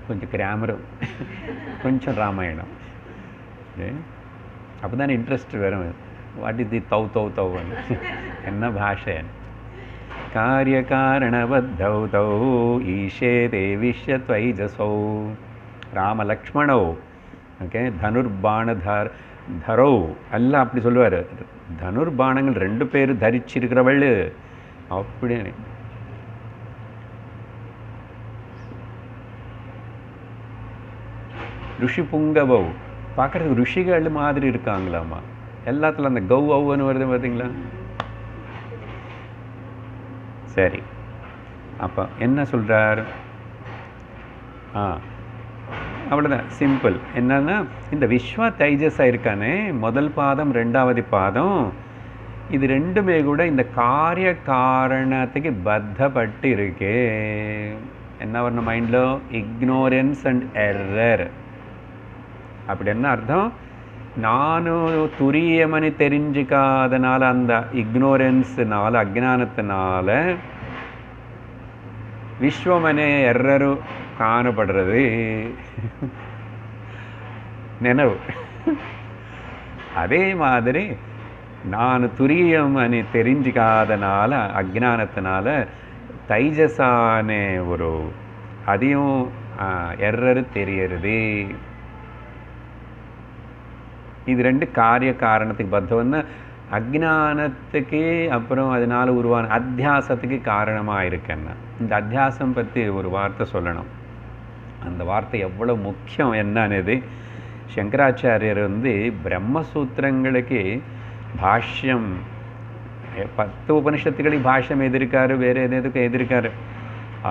கொஞ்சம் கிராமரும் கொஞ்சம் ராமாயணம், அப்போ தானே இன்ட்ரெஸ்ட் வரும். வாட் இஸ் தி தௌ என்ன பாஷை. காரியகாரணபத்தௌ தௌ ஈஷே தேவிஷ்யத்வைஜசௌ ராமலக்ஷ்மணோ. ஓகே, தனுர்பாணதரோ எல்லாம் அப்படி சொல்லுவார். தனுர்பாணங்கள் 2 பேர் தரிச்சிருக்கிறவள் அப்படின்னு. ருஷி புங்கவோ பார்க்குறதுக்கு ருஷிகள் மாதிரி இருக்காங்களாமா. எல்லாத்துல அந்த கௌ அவ்வுன்னு வருது பார்த்தீங்களா. சரி, அப்போ என்ன சொல்கிறார்? அவ்வளோதான், சிம்பிள். என்னன்னா இந்த விஸ்வ தைஜஸாக இருக்கானே, முதல் பாதம் 2வது பாதம், இது 2மே கூட இந்த காரிய காரணத்துக்கு பத்தப்பட்டு இருக்கு. என்ன வரணும் மைண்டில்? Ignorance and error. அப்படி என்ன அர்த்தம்? நானும் துரியமனு தெரிஞ்சிக்காதனால, அந்த இக்னோரன்ஸ்னால, அஜ்ஞானத்தினால விஸ்வமனே எரரு காணப்படுறது நினைவு. அதே மாதிரி நான் துரியமனு தெரிஞ்சிக்காதனால, அஜ்ஞானத்தினால தைஜஸான ஒரு அதையும் எரரு தெரியறது. இது 2 காரிய காரணத்துக்கு பத்தம்னா அஜ்ஞானத்துக்கு அப்புறம் அதனால் உருவான அத்தியாசத்துக்கு காரணமாக இருக்கேன்னா. இந்த அத்தியாசம் பற்றி ஒரு வார்த்தை சொல்லணும். அந்த வார்த்தை எவ்வளோ முக்கியம் என்னன்னு சங்கராச்சாரியர் பிரம்மசூத்திரங்களுக்கு பாஷ்யம் 10 உபனிஷத்துக்களுக்கு பாஷ்யம் எதிர்க்காரு, வேறு எதுக்கும் எதிர்க்காரு.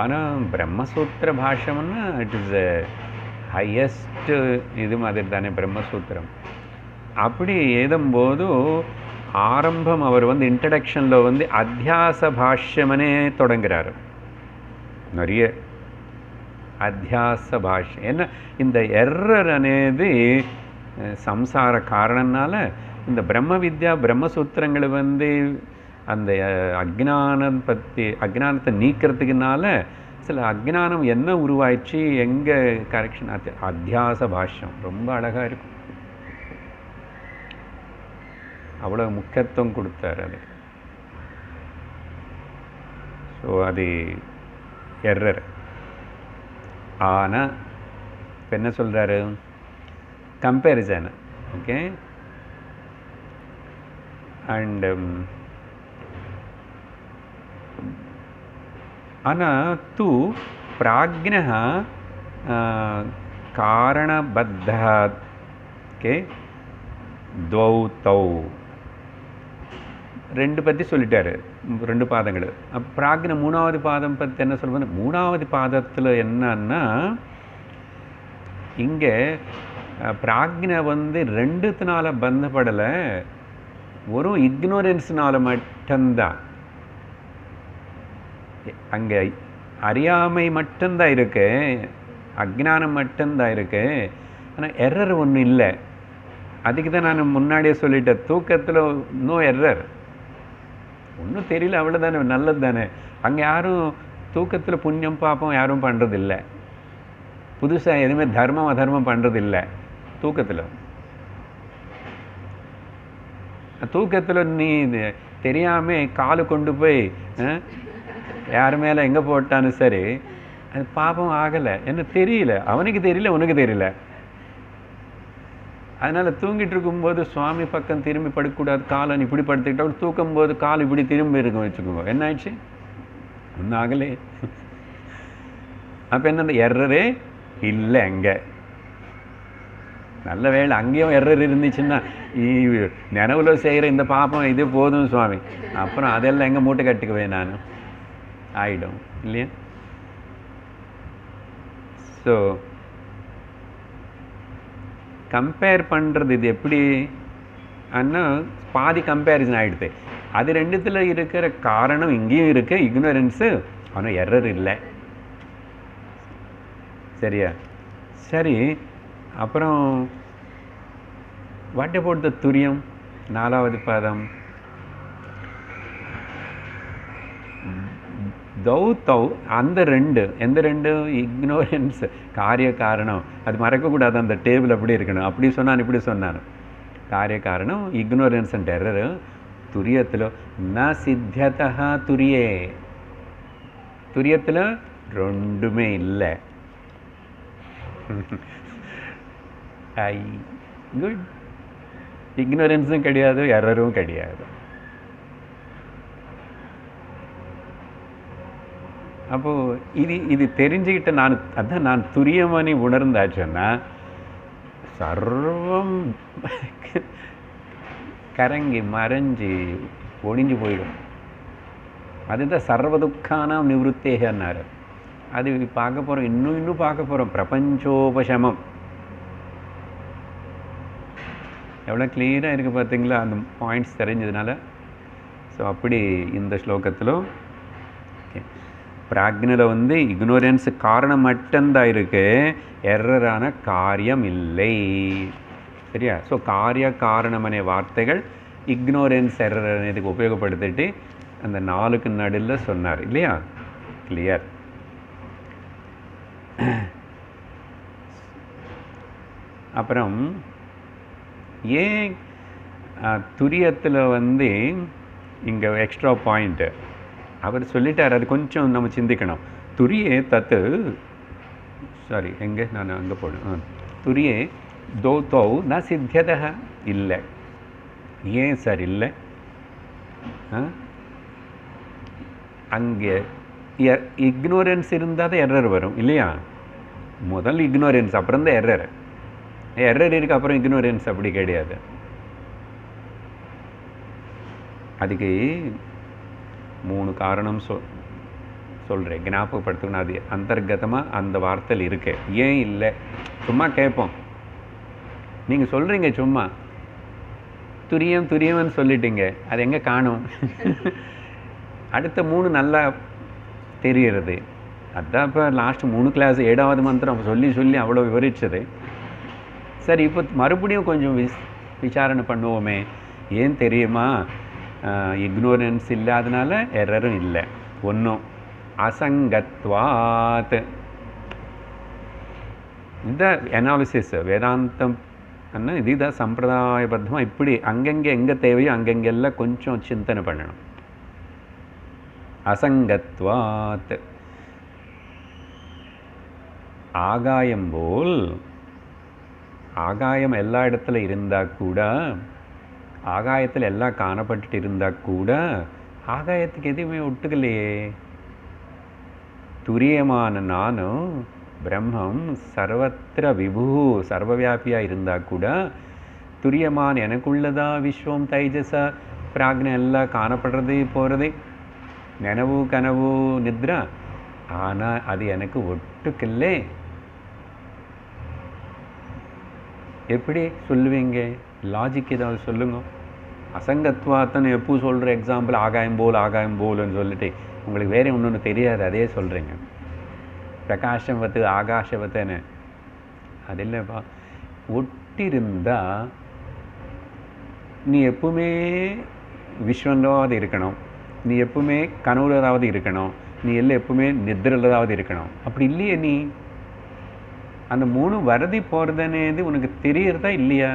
ஆனால் பிரம்மசூத்திர பாஷ்யம்னா இட் இஸ் ஹையஸ்ட் இது மாதிரி தானே பிரம்மசூத்திரம். அப்படி எழுதும்போது ஆரம்பம் அவர் இன்ட்ரடக்ஷனில் அத்தியாச பாஷ்யமனே தொடங்குறாரு. நிறைய அத்தியாச பாஷ்யம். ஏன்னா இந்த எரர் అనేది சம்சார காரணம்னால இந்த பிரம்ம வித்யா பிரம்மசூத்திரங்களை அந்த அஜ்ஞானத்தை நீக்கிறதுக்குனால சில அஜ்ஞானம் என்ன உருவாயிடுச்சு, எங்கே கரெக்ஷன் ஆச்சு, அத்தியாச பாஷ்யம் ரொம்ப அழகாக இருக்கும். அவ்வளோ முக்கியத்துவம் கொடுத்தார் அதுக்கு. ஸோ அது எரர். ஆனால் இப்போ என்ன சொல்கிறாரு? கம்பேரிசன். ஓகே, அண்ட் ஆனால் தூ பிராக்ஞः காரணபத்தः. ஓகே, துவௌ தௌ 2 பற்றி சொல்லிட்டாரு, 2 பாதங்கள். பிராக்ஞ 3வது பாதம் பற்றி என்ன சொல்வது? 3வது பாதத்தில் என்னன்னா இங்கே பிராக்ஞ 2த்தினால பந்தப்படலை, ஒரு இக்னோரன்ஸ்னால மட்டும்தான். அங்கே அறியாமை மட்டும்தான் இருக்கு, அஜ்ஞானம் மட்டும்தான் இருக்கு. ஆனால் எரர் ஒன்றும் இல்லை. அதுக்கு தான் நான் முன்னாடியே சொல்லிட்டேன், தூக்கத்தில் நோ எரர், ஒன்றும் தெரியல அவ்வளோதானே, நல்லது தானே. அங்கே யாரும் தூக்கத்தில் புண்ணியம் பாப்பம் யாரும் பண்ணுறதில்லை, புதுசாக எதுவுமே தர்மம் அதர்மம் பண்ணுறதில்லை தூக்கத்தில். தூக்கத்தில் நீ தெரியாமல் காலு கொண்டு போய் யார் மேலே எங்கே போட்டான்னு சரி, அது பாபம் ஆகலை, என்ன தெரியல, அவனுக்கு தெரியல உனக்கு தெரியல. அதனால் தூங்கிட்டு இருக்கும்போது சுவாமி பக்கம் திரும்பி படுக்கக்கூடாது, காலை இப்படி படுத்துக்கிட்டா, தூக்கும்போது கால் இப்படி திரும்பி இருக்கும் வச்சுக்கோங்க, என்ன ஆயிடுச்சு, ஒன்றும் ஆகலே. அப்போ என்ன, எரரே இல்லை அங்கே. நல்ல வேளை அங்கேயும் எரர் இருந்துச்சுன்னா நினைவுல செய்கிற இந்த பாப்பம் இது போதும் சுவாமி, அப்புறம் அதெல்லாம் எங்கே மூட்டை கட்டுக்குவேன் நான், ஆகிடும் இல்லையா. ஸோ கம்பேர் பண்ணுறது இது எப்படி அண்ணா, பாதி கம்பேரிசன் ஆகிடுது. அது ரெண்டுத்தில் இருக்கிற காரணம் இங்கேயும் இருக்கு, இக்னோரன்ஸு, ஆனால் எரர் இல்லை. சரியா, சரி. அப்புறம் வாட் அபவுட் த துரியம், 4வது பதம், தௌ தௌ, அந்த ரெண்டு, எந்த ரெண்டு, இக்னோரன்ஸ் காரிய காரணம், அது மறக்கக்கூடாது, அந்த டேபிள் அப்படி இருக்கணும். அப்படி சொன்னான் இப்படி சொன்னான், காரிய காரணம் இக்னோரன்ஸ் அண்ட் எரர். துரியத்தில் ந சித்தியதா துரியே, துரியத்தில் ரெண்டுமே இல்லை. ஐ குட், இக்னோரன்ஸும் கிடையாது எரரும் கிடையாது. அப்போது இது தெரிஞ்சுக்கிட்ட நான், அதான் நான் துரியமணி உணர்ந்தாச்சுன்னா சர்வம் கரங்கி மறைஞ்சி ஒழிஞ்சு போயிடும். அதுதான் சர்வதுக்கானாம் நிவృత్తேகன்னார். அது பார்க்க போகிறோம், இன்னும் பார்க்க போகிறோம். பிரபஞ்சோபசமம் எவ்வளோ கிளியராக இருக்குது பார்த்தீங்களா, அந்த பாயிண்ட்ஸ் தெரிஞ்சதுனால. ஸோ அப்படி இந்த ஸ்லோகத்திலும் பிராக்ஞில் இக்னோரன்ஸு காரணம் மட்டும்தான் இருக்குது, எரரான காரியம் இல்லை. சரியா. ஸோ காரிய காரணம் அనే வார்த்தைகள் இக்னோரன்ஸ் எரர் இதுக்கு உபயோகப்படுத்திட்டு அந்த 4க்கு நடுவில் சொன்னார் இல்லையா. கிளியர். அப்புறம் ஏன் துரியத்தில் இங்கே எக்ஸ்ட்ரா பாயிண்ட்டு அவர் சொல்லிட்டார், அது கொஞ்சம் நம்ம சிந்திக்கணும். துரியே தத்து, சாரி எங்கே நான் அங்கே போடணும், துரியே தோ தௌ ந சித்தியதா இல்லை. ஏன் சார் இல்லை, அங்கே இக்னோரன்ஸ் இருந்தால் தான் எரர் வரும் இல்லையா. முதல் இக்னோரன்ஸ் அப்புறம் தான் எரர், எரர் இருக்கு அப்புறம் இக்னோரன்ஸ் அப்படி கிடையாது. அதுக்கு 3 காரணம் சொல்கிறேன், ஞாபகப்படுத்தணும். அது அந்தர்கதமாக அந்த வார்த்தையில் இருக்கு. ஏன் இல்லை, சும்மா கேட்போம், நீங்கள் சொல்கிறீங்க சும்மா துரியம் துரியம்னு சொல்லிட்டீங்க, அது எங்கே காணும். அடுத்த 3 நல்லா தெரிகிறது. அதுதான் இப்போ லாஸ்ட் 3 கிளாஸ் 7வது மந்திரம் சொல்லி அவ்வளோ விவரித்தது. சரி, இப்போ மறுபடியும் கொஞ்சம் விசாரணை பண்ணுவோமே. ஏன் தெரியுமா, இக்னோரன்ஸ் இல்லாதனால எரரும் இல்லை. ஒன்றும் அசங்கத்வாத், இந்த அனாலிசிஸ் வேதாந்தம் இதுதான் சம்பிரதாயபத்தமாக இப்படி அங்கங்கே எங்கே தேவையோ அங்கங்கெல்லாம் கொஞ்சம் சிந்தனை பண்ணணும். அசங்கத்வாத், ஆகாயம் போல், ஆகாயம் எல்லா இடத்துல இருந்தால் கூட, ஆகாயத்தில் எல்லாம் காணப்பட்டு இருந்தால் கூட ஆகாயத்துக்கு எதுவுமே ஒட்டுக்கலையே. துரியமான நானும் பிரம்மம் சர்வத்திர விபு சர்வவியாபியாக இருந்தால் கூட துரியமான எனக்குள்ளதா விஸ்வம் தைஜச பிராக்ஞை எல்லாம் காணப்படுறது போகிறது, நினைவு கனவு நித்ரா, ஆனால் அது எனக்கு ஒட்டுக்கல்லே. எப்படி சொல்லுவீங்க, லாஜிக் ஏதாவது சொல்லுங்க. அசங்கத்வாத்தன்னு எப்போ சொல்கிற எக்ஸாம்பிள் ஆகாயம் போல்னு சொல்லிட்டு உங்களுக்கு வேறு ஒன்று தெரியாது, அதே சொல்கிறீங்க. பிரகாஷவத்து ஆகாஷவத்துன்னு அது இல்லைப்பா. ஒட்டிருந்தால் நீ எப்பவுமே விஸ்வந்தாவது இருக்கணும், நீ எப்பவுமே கனவுலதாவது இருக்கணும், நீ எல்லாம் எப்பவுமே நித்திரலதாவது இருக்கணும். அப்படி இல்லையே, நீ அந்த 3 வரதி போகிறதுனேது உனக்கு தெரியறதா இல்லையா?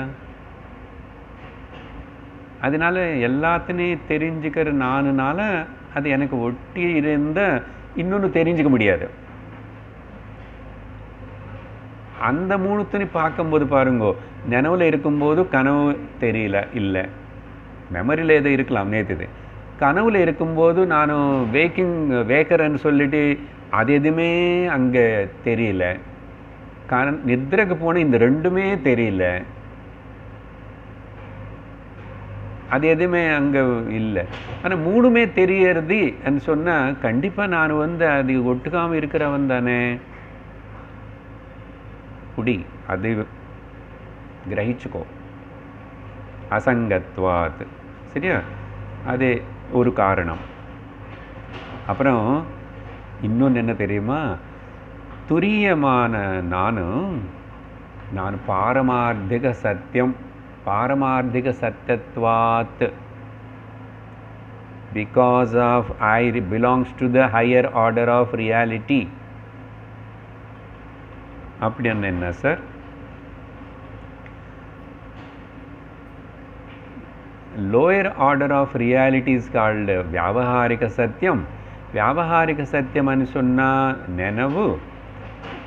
அதனால எல்லாத்தையும் தெரிஞ்சுக்கிற நானுனால அது எனக்கு ஒட்டி இருந்த இன்னொன்று தெரிஞ்சுக்க முடியாது. அந்த 3 பார்க்கும்போது பாருங்கோ, நினைவில் இருக்கும்போது கனவு தெரியல, இல்லை மெமரியில் எது இருக்கலாம் நேற்றுது. கனவில் இருக்கும்போது நான் வேக்கிறேன்னு சொல்லிட்டு அது எதுவுமே அங்கே தெரியல. நித்திரைக்கு போன இந்த 2மே தெரியல, அது எதுவுமே அங்கே இல்லை. ஆனால் 3மே தெரியறது சொன்னால் கண்டிப்பாக நான் அது ஒட்டுக்காமல் இருக்கிறவன் தானே. குடி அது கிரகிச்சுக்கோ, அசங்கத்வாத். சரியா? அது ஒரு காரணம். அப்புறம் இன்னொன்று என்ன தெரியுமா? துரியமான நான் பாரமார்த்திக சத்தியம், பாரமார்த்திக சத்தியத்வாத், because of I belongs to the higher order of reality. அப்படின்னு என்ன sir? Lower order of reality is called வியாவகாரிக சத்தியம். வியாவகாரிக சத்தியம்னு சொன்னால் நினைவு,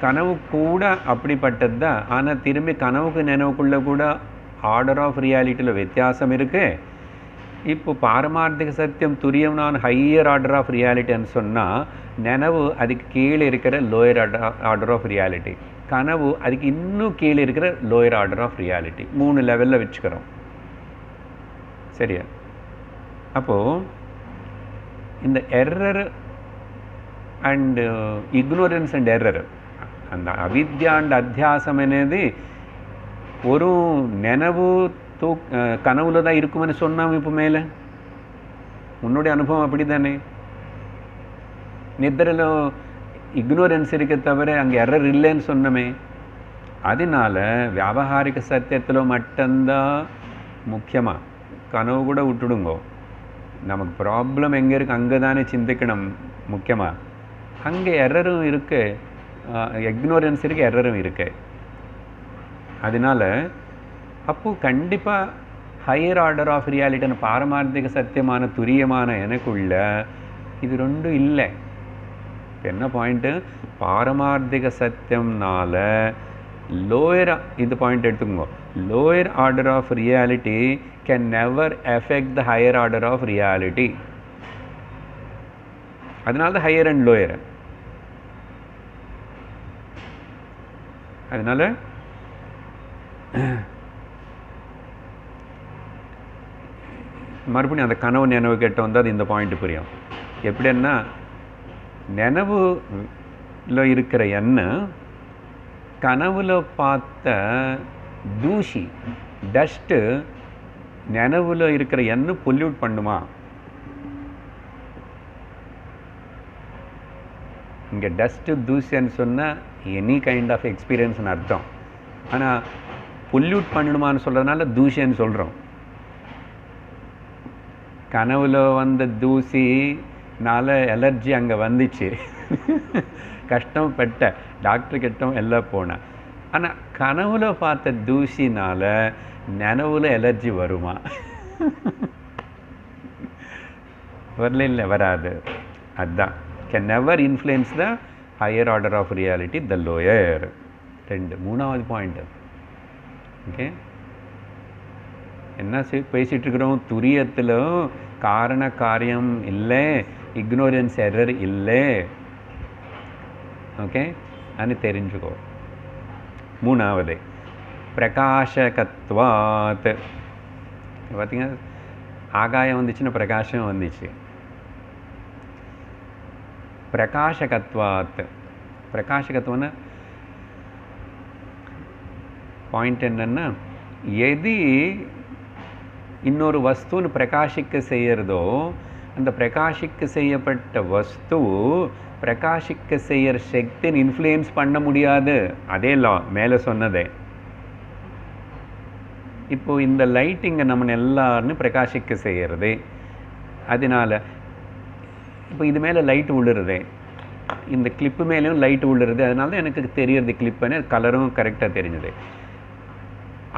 கனவு கூட அப்படிப்பட்டது தான். ஆனால் திரும்பி கனவுக்கு நினைவுக்குள்ளே கூட ஆர்டர் ஆஃப் ரியாலிட்டியில் வித்தியாசம் இருக்குது. இப்போ பாரமார்த்திக சத்தியம் துரியம் நான் ஹையர் ஆர்டர் ஆஃப் ரியாலிட்டின்னு சொன்னால் நினைவு அதுக்கு கீழே இருக்கிற லோயர் ஆர்டர் ஆஃப் ரியாலிட்டி, கனவு அதுக்கு இன்னும் கீழே இருக்கிற லோயர் ஆர்டர் ஆஃப் ரியாலிட்டி. 3 லெவலில் வச்சுக்கிறோம். சரியா? அப்போது இந்த error and ignorance and error, அந்த அவித்யா அண்ட் அத்தியாசம் అనేది ஒரு நினைவு கனவுல தான் இருக்கும்னு சொன்னாம். இப்போ மேலே உன்னுடைய அனுபவம் அப்படி தானே. நித்திரையில் இக்னோரன்ஸ் இருக்க தவிர அங்கே எரர் இல்லைன்னு சொன்னமே. அதனால வியாபகாரிக சத்தியத்தில் மட்டும்தான் முக்கியமாக, கனவு கூட விட்டுடுங்கோ. நமக்கு ப்ராப்ளம் எங்கே இருக்குது அங்கே தானே சிந்திக்கணும் முக்கியமாக. அங்கே எரரும் இருக்குது, இக்னோரன்ஸ் இருக்குது, எரரும் இருக்குது. அதனால் அப்போது கண்டிப்பாக ஹையர் ஆர்டர் ஆஃப் ரியாலிட்டின்னு பாரமார்த்திக சத்தியமான துரியமான எனக்குள்ள இது 2 இல்லை. என்ன பாயிண்ட்டு? பாரமார்த்திக சத்தியம்னால லோயர், இந்த பாயிண்ட் எடுத்துக்கோங்க, lower order of reality can never effect the higher order of reality. அதனால தான் ஹையர் அண்ட் லோயர். அதனால் மறுபடியும் அந்த கனவு நினைவு கேட்ட வந்து அது இந்த பாயிண்ட் புரியும். எப்படின்னா நினைவுல இருக்கிற எண்ணெய் கனவுல பார்த்த தூசி டஸ்ட்டு நினைவுல இருக்கிற எண்ணெய் பொல்யூட் பண்ணுமா? இங்கே டஸ்ட்டு தூசின்னு சொன்னால் எனி கைண்ட் ஆஃப் எக்ஸ்பீரியன்ஸ்னு அர்த்தம். ஆனால் பொல்யூட் பண்ணணுமான்னு சொல்கிறதுனால தூசின்னு சொல்கிறோம். கனவுல வந்த தூசினால அலர்ஜி அங்கே வந்துச்சு, கஷ்டப்பட்ட டாக்டர் கிட்டம் எல்லாம் போனேன். ஆனால் கனவுல பார்த்த தூசினால நினைவுல அலர்ஜி வருமா? வரல, இல்லை, வராது. அதுதான் can never influence the higher order of reality, the lower. 2 மூணாவது பாயிண்ட். ஓகே, என்ன பேசிகிட்டு இருக்கிறோம்? துரியத்தில் காரண காரியம் இல்லை, இக்னோரன்ஸ் எரர் இல்லை. ஓகே, அது தெரிஞ்சுக்கோ. மூணாவது பிரகாஷகத்வாத். பார்த்தீங்கன்னா ஆகாயம் வந்துச்சுன்னா பிரகாஷம் வந்துச்சு. பிரகாஷகத்வாத், பிரகாஷகத்துவம்னா பாயிண்ட் என்னன்னா, எது இன்னொரு வஸ்துன்னு பிரகாசிக்க செய்யறதோ அந்த பிரகாசிக்க செய்யப்பட்ட வஸ்து பிரகாசிக்க செய்யற சக்தின்னு இன்ஃப்ளூயன்ஸ் பண்ண முடியாது. அதே லா மேலே சொன்னதே. இப்போ இந்த லைட் இங்கே நம்ம எல்லாரும் பிரகாசிக்க செய்யறது. அதனால இப்போ இது மேலே லைட் விழுறது, இந்த கிளிப்பு மேலேயும் லைட் விழுறது. அதனால தான் எனக்கு தெரியறது கிளிப்புன்னு, கலரும் கரெக்டாக தெரிஞ்சது.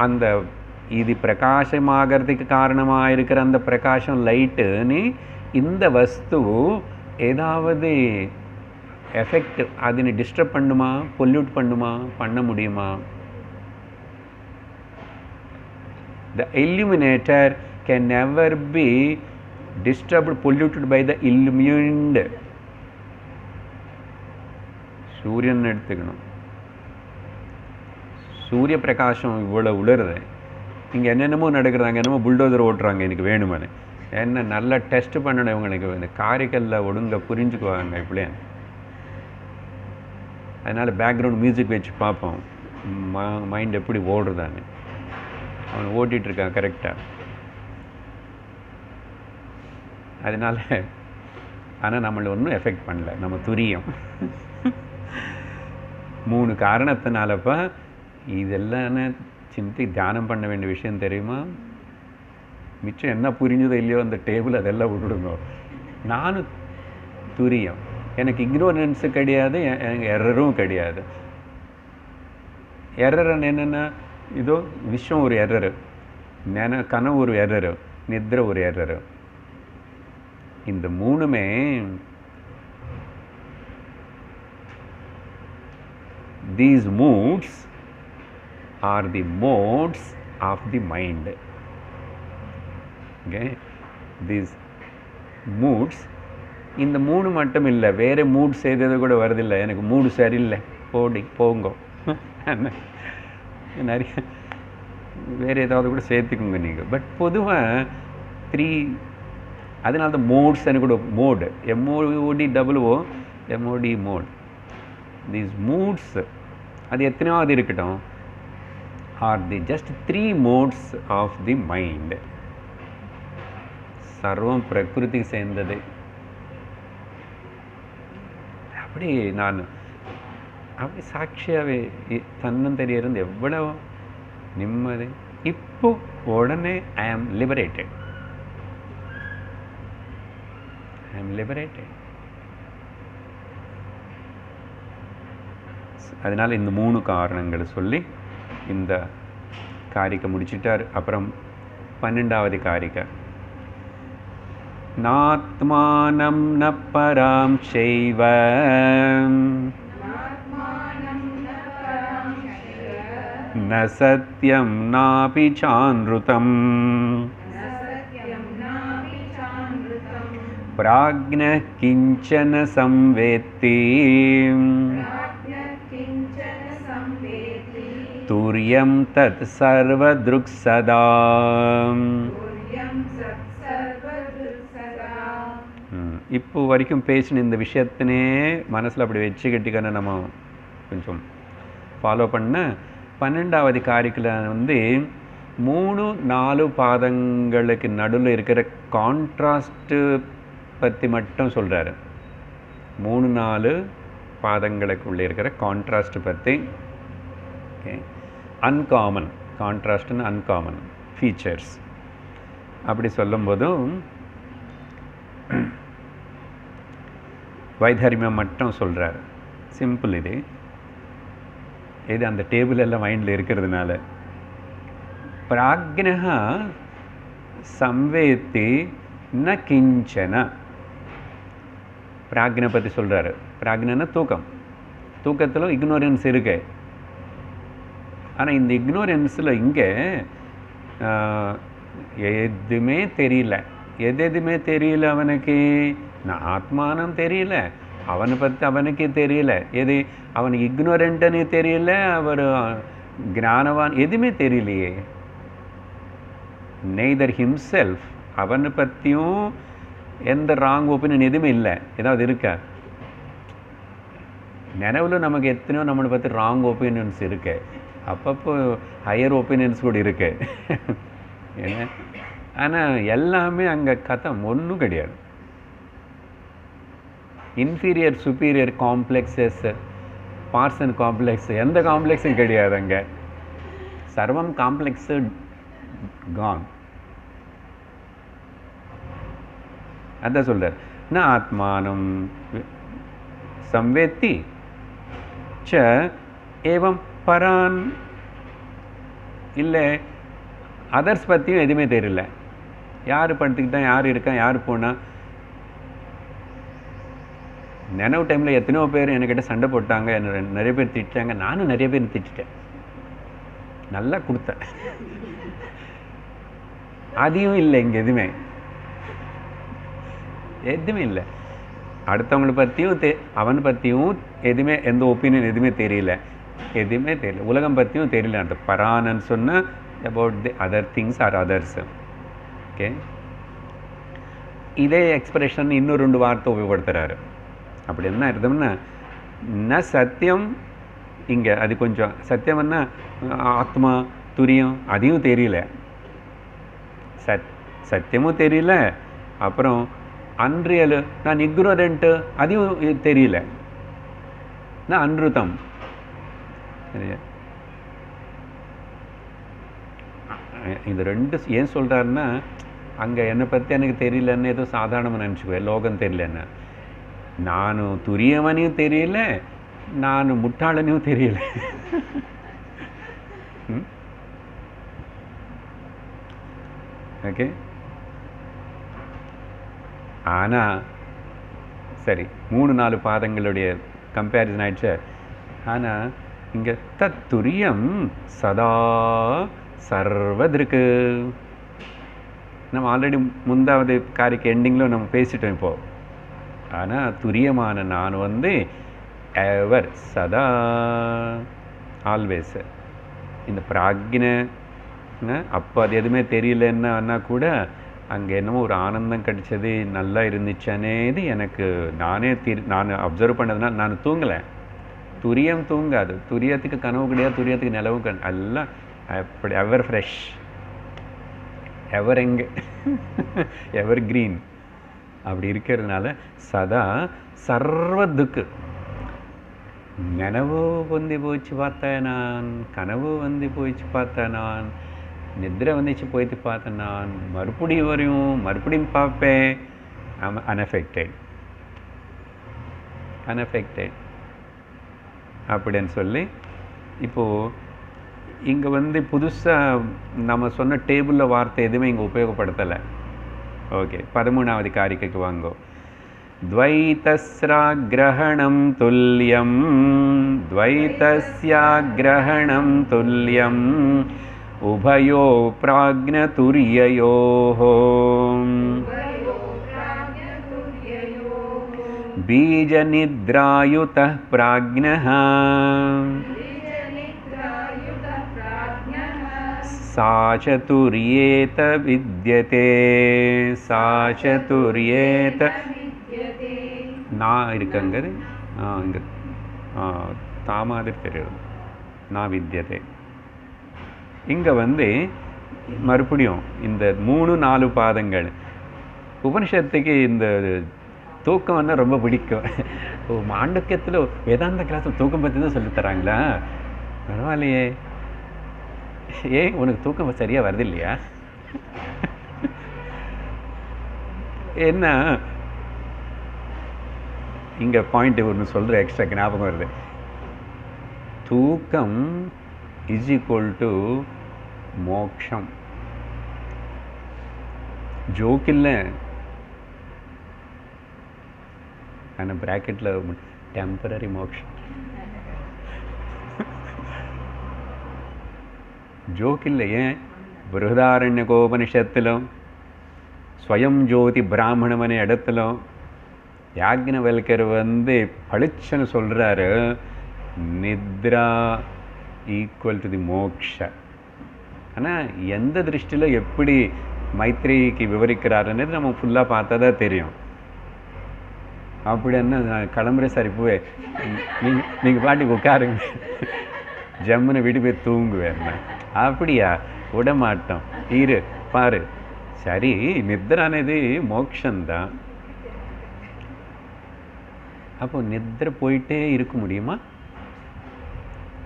அந்த இது பிரகாசமாகிறதுக்கு காரணமாக இருக்கிற அந்த பிரகாசம் லைட்டுன்னு இந்த வஸ்து ஏதாவது எஃபெக்ட் அதனை டிஸ்டர்ப் பண்ணுமா, பொல்யூட் பண்ணுமா, பண்ண முடியுமா? The illuminator can never be disturbed, polluted by the illumined. சூரியன் எடுத்துக்கணும். சூரிய பிரகாசம் இவ்வளோ உளருது. இங்கே என்னென்னமோ நடக்கிறாங்க, என்னமோ புல்டோசர் ஓட்டுறாங்க எனக்கு வேணுமானு. என்ன நல்லா டெஸ்ட் பண்ணணும் இவங்களுக்கு. இந்த காரிக்கல்ல ஒழுங்க புரிஞ்சுக்குவாங்க இப்படியே. அதனால் பேக்ரவுண்ட் மியூசிக் வச்சு பார்ப்போம் மைண்ட் எப்படி ஓடுறதான்னு. அவன் ஓட்டிகிட்ருக்கான் கரெக்டாக. அதனால் ஆனால் நம்மளை ஒன்றும் எஃபெக்ட் பண்ணல. நம்ம துரியம் 3 காரணத்தினாலப்பா இதெல்லாம் சிந்தி தியானம் பண்ண வேண்டிய விஷயம் தெரியுமா? மிச்சம் என்ன புரிஞ்சதோ இல்லையோ அந்த டேபிள் அதெல்லாம் விட்டுடுங்க. நானும் துரியம். எனக்கு இக்னோரன்ஸு கிடையாது, எனக்கு எரரும் கிடையாது. எரர் என்னென்னா இதோ விஷயம் ஒரு எரரு, கனவு ஒரு எரரு, நித்ரை ஒரு எரரு. இந்த 3மே these moods are the modes of the mind. Okay, these moods, இந்த 3 மட்டும் இல்லை, வேறு மூட்ஸ் எது கூட வருதில்லை. எனக்கு மூடு சரியில்லை போங்க நிறைய வேறு ஏதாவது கூட சேர்த்துக்குங்க நீங்கள். பட் பொதுவாக 3, அதனால தான் மோட்ஸ் எனக்கு கூட mode MODWO MOD mode. These modes அது எத்தனையாவது இருக்கட்டும் are the just 3 modes of the mind. சர்வம் பிரகிருதிக்கு சேர்ந்தது. அப்படி நான் அப்படி சாட்சியாகவே தன்னந்தெரிய இருந்து எவ்வளோ நிம்மதி. இப்போ உடனே ஐ ஆம் லிபரேட்டட். அதனால் இந்த 3 காரணங்களை சொல்லி இந்த காரிக்கை முடிச்சிட்டார். அப்புறம் 12வது காரிக்கை, நாத்மானம் ந பராம் செய்வ ந சத்யம் நாபி சான்ருதம் பிராக்ஞः கிஞ்சன சம்வேத்தி துரியம் தத் சர்வத்ருக் சதா. இப்போ வரைக்கும் பேசின இந்த விஷயத்தினே மனசில் அப்படி வச்சுக்கிட்டிக்கான நம்ம கொஞ்சம் ஃபாலோ பண்ண 12வது காரிக்கில் 3-4 பாதங்களுக்கு நடுவில் இருக்கிற கான்ட்ராஸ்ட்டு பற்றி மட்டும் சொல்கிறாரு. 3-4 பாதங்களுக்குள்ளே இருக்கிற கான்ட்ராஸ்ட் பற்றி. ஓகே, அன்காமன் கான்ட்ராஸ்ட்னு அன்காமன் ஃபீச்சர்ஸ் அப்படி சொல்லும்போதும் வைதர்மியம் மட்டும் சொல்கிறார். சிம்பிள் இது அந்த டேபிள் எல்லாம் மைண்டில் இருக்கிறதுனால. பிராக்ஞः சம்வேத்தி ந கிஞ்சன. பிராக்ஞை பற்றி சொல்கிறாரு. பிராக்ஞன்னா தூக்கம். தூக்கத்தில் இக்னோரன்ஸ் இருக்கு. ஆனால் இந்த இக்னோரன்ஸில் இங்கே எதுவுமே தெரியல. எதுவுமே தெரியல அவனுக்கு. நான் ஆத்மானம் தெரியல, அவனை பற்றி அவனுக்கே தெரியல. எது அவனுக்கு இக்னோரண்ட்டுன்னு தெரியல, அவர் ஞானவான் எதுவுமே தெரியலையே. நெய்தர் ஹிம்செல்ஃப், அவனை பற்றியும் எந்த ராங் ஒப்பீனியன் எதுவுமே இல்லை. ஏதாவது இருக்கா? நினைவில் நமக்கு எத்தனையோ நம்மளை பற்றி ராங் ஒப்பீனியன்ஸ் இருக்கு. அப்பப்போ ஹையர் ஒப்பீனியன்ஸ் கூட இருக்கு. ஏன்னா ஆனால் எல்லாமே அங்கே கதம் ஒன்றும் கிடையாது. Inferior superior complexes, Parsn complex, எந்த காம்ப்ளெக்ஸும் கிடையாது அங்கே. சர்வம் காம்ப்ளெக்ஸு கான். அதான் சொல்கிறார், ந ஆத்மானம் சம்வேத்தி ச ஏவம் பரான். இல்லை அதர்ஸ் பற்றியும் எதுவுமே தெரியல. யார் படுத்துக்கிட்டான், யார் இருக்கான், யார் போனால். நினைவு டைமில் எத்தனையோ பேர் என்கிட்ட சண்டை போட்டாங்க, என்ன நிறைய பேர் திட்டாங்க, நானும் நிறைய பேர் திட்டேன், நல்லா கொடுத்தேன். அதையும் இல்லை இங்கே எதுவுமே இல்லை. அடுத்தவங்களை பற்றியும் அவனை பற்றியும் எதுவுமே, எந்த ஒப்பீனியன் எதுவுமே தெரியல, எதுவுமே தெரியல. உலகம் பற்றியும் தெரியல. அந்த பரானன்னு சொன்னால் about the other things are others. Okay, இதே எக்ஸ்பிரஷன் இன்னும் 2 வார்த்தை உபயோகப்படுத்துகிறாரு. அப்படி என்ன அர்த்தம்னா, ந சத்தியம் இங்கே அது கொஞ்சம் சத்தியம்னா ஆத்மா துரியம் அதையும் தெரியல, சத்தியமும் தெரியல. அப்புறம் அன்ரியல், நான் இக்னோரண்ட்டு அதையும் தெரியல, நான் அன்ருதம். சரியா, இது 2 ஏன் சொல்கிறாருன்னா, அங்கே என்னை பற்றி எனக்கு தெரியலன்னு ஏதோ சாதாரணமாக நினச்சிக்குவேன், லோகம் தெரியலன்னு. நானும் துரியவனையும் தெரியல, நான் முட்டாளனையும் தெரியல. ஓகே, ஆனால் சரி 3-4 பாதங்களுடைய கம்பேரிசன் ஆயிடுச்சு. ஆனால் இங்கே தத்துரியம் சதா சர்வதிருக்கு. நம்ம ஆல்ரெடி முந்தாவது காரிக்கு எண்டிங்கில் நம்ம பேசிட்டோம் இப்போது. ஆனால் துரியமான நான் எவர் சதா ஆல்வேஸ் இந்த பிராக்ஞை. அப்போ அது எதுவுமே தெரியலன்னா கூட அங்கே என்னமோ ஒரு ஆனந்தம் கிடைச்சது, நல்லா இருந்துச்சானேது எனக்கு நான் அப்சர்வ் பண்ணதுனால. நான் தூங்கலை, துரியம் தூங்காது, துரியத்துக்கு கனவு கிடையாது, துரியத்துக்கு நிலவும் எல்லாம் அப்படி எவர் ஃப்ரெஷ், எவர் எங்கே எவர் கிரீன் அப்படி இருக்கிறதுனால சதா சர்வதுக்கு. நினைவு போச்சு பார்த்தேன் நான், கனவு போயிடுச்சு பார்த்தேன் நான், நித்ரை போயிட்டு பார்த்தேன் நான், மறுபடியும் பார்ப்பேன். அன்அஃபெக்டட் அப்படின்னு சொல்லி இப்போது இங்கே புதுசாக நம்ம சொன்ன டேபிளில் வார்த்தை எதுவுமே இங்கே உபயோகப்படுத்தலை. ஓகே, 13வது காரிக்கைக்கு வாங்கோ. द्वैतस्याग्रहणं तुल्यं द्वैतस्याग्रहणं तुल्यं उभयो प्राज्ञतुर्ययोः बीजनिद्रायुतः प्राज्ञः सा चतुर्येत विद्यते सा चतुर्येत நான் இருக்குங்க இங்கே தாமாதிரி தெரியும் நான் வித்தியதே. இங்கே மறுபடியும் இந்த 3-4 பாதங்கள் உபனிஷத்துக்கு இந்த தூக்கம் ரொம்ப பிடிக்கும். மாண்டக்கியத்தில் வேதாந்த கிளாஸில் தூக்கம் பற்றி தான் சொல்லித்தராங்களா? பரவாயில்லையே, ஏன் உனக்கு தூக்கம் சரியாக வருது இல்லையா? என்ன இங்கே பாயிண்ட் ஒன்று சொல்கிற எக்ஸ்ட்ரா ஞாபகம் வருது. தூக்கம் இஸ் ஈக்குவல் டு மோக்ஷம். ஜோக் இல்லை, ஆனால் ப்ராக்கெட்டில் டெம்பரரி மோக்ஷம். ஜோக் இல்லை. ஏன் பிருஹதாரண்யகோபனிஷத்திலும் ஸ்வயம் ஜோதி பிராமணம் அనే இடத்திலும் யாக்ஞவல்கர் பளிச்சுன்னு சொல்கிறாரு, நித்ரா ஈக்குவல் டு தி மோக்ஷ. ஆனால் எந்த திருஷ்டியில் எப்படி மைத்ரேயிக்கு விவரிக்கிறாருன்றது நம்ம ஃபுல்லாக பார்த்தா தான் தெரியும். அப்படி என்ன நான் கிளம்புறேன் சார், இப்போவே நீங்கள் பாட்டுக்கு உட்காருங்க, ஜம்முன்னு வீடு போய் தூங்குவேன். அப்படியா? விட மாட்டோம், இரு பாரு சரி, நித்ர అనేది மோட்சம்தான். அப்போ நித்ரை போயிட்டே இருக்க முடியுமா?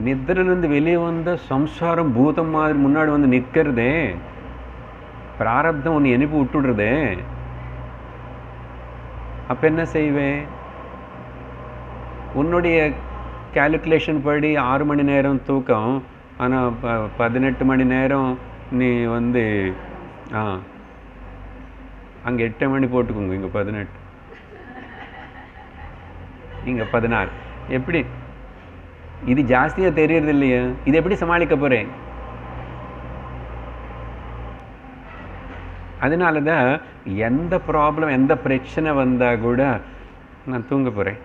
நித்ரிலிருந்து வெளியே வந்த சம்சாரம் பூதம் மாதிரி முன்னாடி வந்து நிற்கிறதே, பிராரப்தம் ஒன்று எனுப்பி விட்டுடுறதே. அப்போ என்ன செய்வேன்? உன்னுடைய கேல்குலேஷன் படி 6 மணி நேரம் தூக்கம், ஆனால் 18 மணி நேரம் நீ வந்து அங்கே 8 மணி போட்டுக்கோங்க, இங்கே 18, இங்கே 16. எப்படி இது ஜாஸ்தியாக தெரியறது இல்லையா? இது எப்படி சமாளிக்க போகிறேன்? அதனால தான் எந்த ப்ராப்ளம், எந்த பிரச்சனை வந்தால் கூட நான் தூங்க போகிறேன்.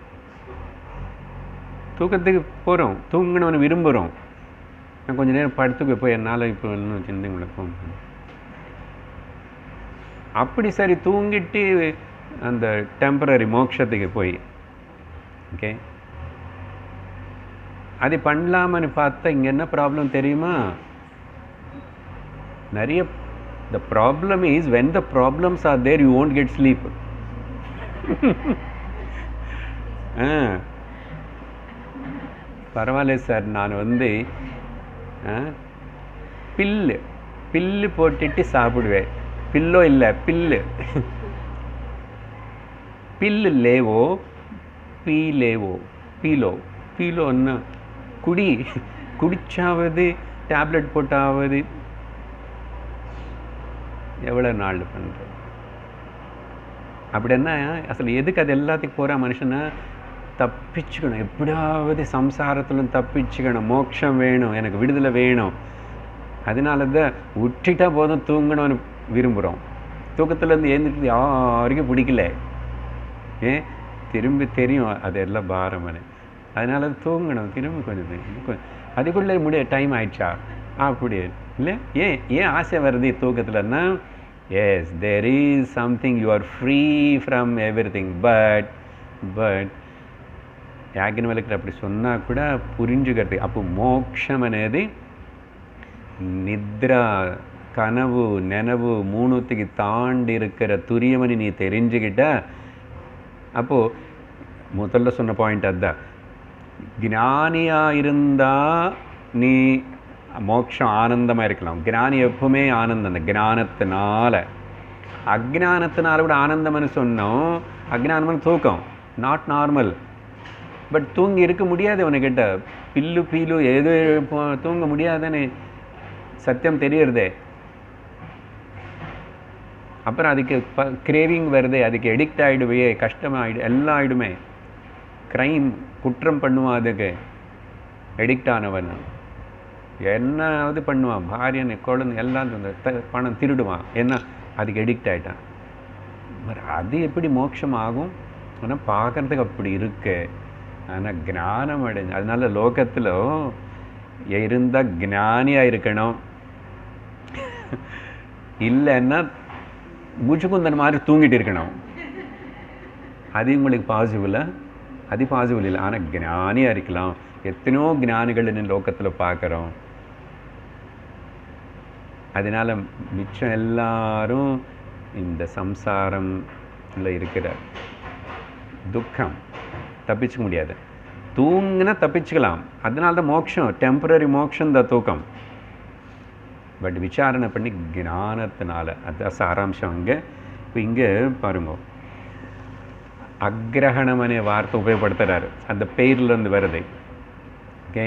தூக்கத்துக்கு போகிறோம், தூங்கணும்னு விரும்புகிறோம். நான் கொஞ்சம் நேரம் படுத்துக்க போய் என்னால் இப்போ இன்னும் சிந்தங்களை போக அப்படி சரி தூங்கிட்டு அந்த டெம்பரரி மோட்சத்துக்கு போய் ஓகே அது பண்ணலாமன்னு பார்த்தா இங்கே என்ன ப்ராப்ளம் தெரியுமா? நிறைய the problem is when the problems are there you won't get sleep. பரவாயில்ல சார், நான் வந்து பில்லு போட்டுட்டு சாப்பிடுவேன். பில்லோ இல்லை, பில்லு லேவோ பீ லேவோ பீலோன்னா குடிச்சாவது டேப்லெட் போட்டாவது எவ்வளோ நாள் பண்ணுறேன்? அப்படின்னா அசல் எதுக்கு அது எல்லாத்துக்கும் போகிற மனுஷனை தப்பிச்சுக்கணும், எப்படியாவது சம்சாரத்தில் தப்பிச்சுக்கணும், மோட்சம் வேணும், எனக்கு விடுதலை வேணும். அதனால தான் விட்டுட்டா போதும் தூங்கணும்னு விரும்புகிறோம். தூக்கத்துலேருந்து எழுந்துட்டு யாருக்கும் பிடிக்கல, திரும்பி தெரியும் அது எல்லாம் பாரமனு. அதனால தூங்கணும், திரும்பி கொஞ்சம் அதுக்குள்ளே முடிய டைம் ஆயிடுச்சா அப்படி இல்லை. ஏன் ஆசை வருது தூக்கத்துலன்னா? Yes, there is something, you are free from everything. But யாக்ஞவல்கர் அப்படி சொன்னால் கூட புரிஞ்சுக்கிறது. அப்போ மோட்சம் అనేది நித்ரா, கனவு, நெனவு மூணுத்துக்கு தாண்டி இருக்கிற துரியமனி நீ தெரிஞ்சுக்கிட்ட. அப்போது முதல்ல சொன்ன பாயிண்ட் அதுதான், ஞானியாக இருந்தால் நீ மோட்சம் ஆனந்தமாக இருக்கலாம். ஞானி எப்பவுமே ஆனந்தம், அந்த ஞானத்தினால. அஜ்ஞானத்தினால கூட ஆனந்தம்னு சொன்னோம். அஜ்ஞானம்னு தூக்கம், நாட் நார்மல். பட் தூங்கி இருக்க முடியாது உனக்கிட்ட. பீலு எது தூங்க முடியாதுன்னு சத்தியம் தெரியறதே. அப்புறம் அதுக்கு கிரேவிங் வருது, அதுக்கு எடிக்ட் ஆகிடுவே, கஷ்டமாகிடு, எல்லாம் ஆகிடுமே. க்ரைம், குற்றம் பண்ணுவான், அதுக்கு எடிக்ட் ஆனவன் என்னாவது பண்ணுவான், பாரியனை குழந்தை எல்லாம் பணம் திருடுவான், என்ன அதுக்கு எடிக்ட் ஆகிட்டான். அது எப்படி மோட்சம் ஆகும்? ஆனால் பார்க்குறதுக்கு அப்படி இருக்கு. ஆனால் ஞானம் அடைஞ்சு, அதனால லோகத்தில் இருந்தால் ஞானியாக இருக்கணும், இல்லைன்னா மூச்சுக்குந்தன் மாதிரி தூங்கிட்டு இருக்கணும். அது உங்களுக்கு பாசிபிளா? அது பாசிபிள் இல்லை. ஆனால் ஞானியாக இருக்கலாம். எத்தனையோ ஞானிகள் லோகத்தில் பார்க்குறோம். அதனால் மிச்சம் எல்லாரும் இந்த சம்சாரம்ல இருக்கிற துக்கம் தப்பிச்சுக்க முடியாது. தூங்கினா தப்பிச்சுக்கலாம். அதனால தான் மோட்சம், டெம்பரரி மோட்சம் தான் தூக்கம். பட் விசாரணை பண்ணி ஞானத்தினால, அதுதான் சாராம்சம். அங்கே இப்போ இங்கே பாருங்க, அக்ரஹணம் அనే வார்த்தை உபயோகப்படுத்துகிறாரு, அந்த பெயர்லேருந்து வருது. ஓகே,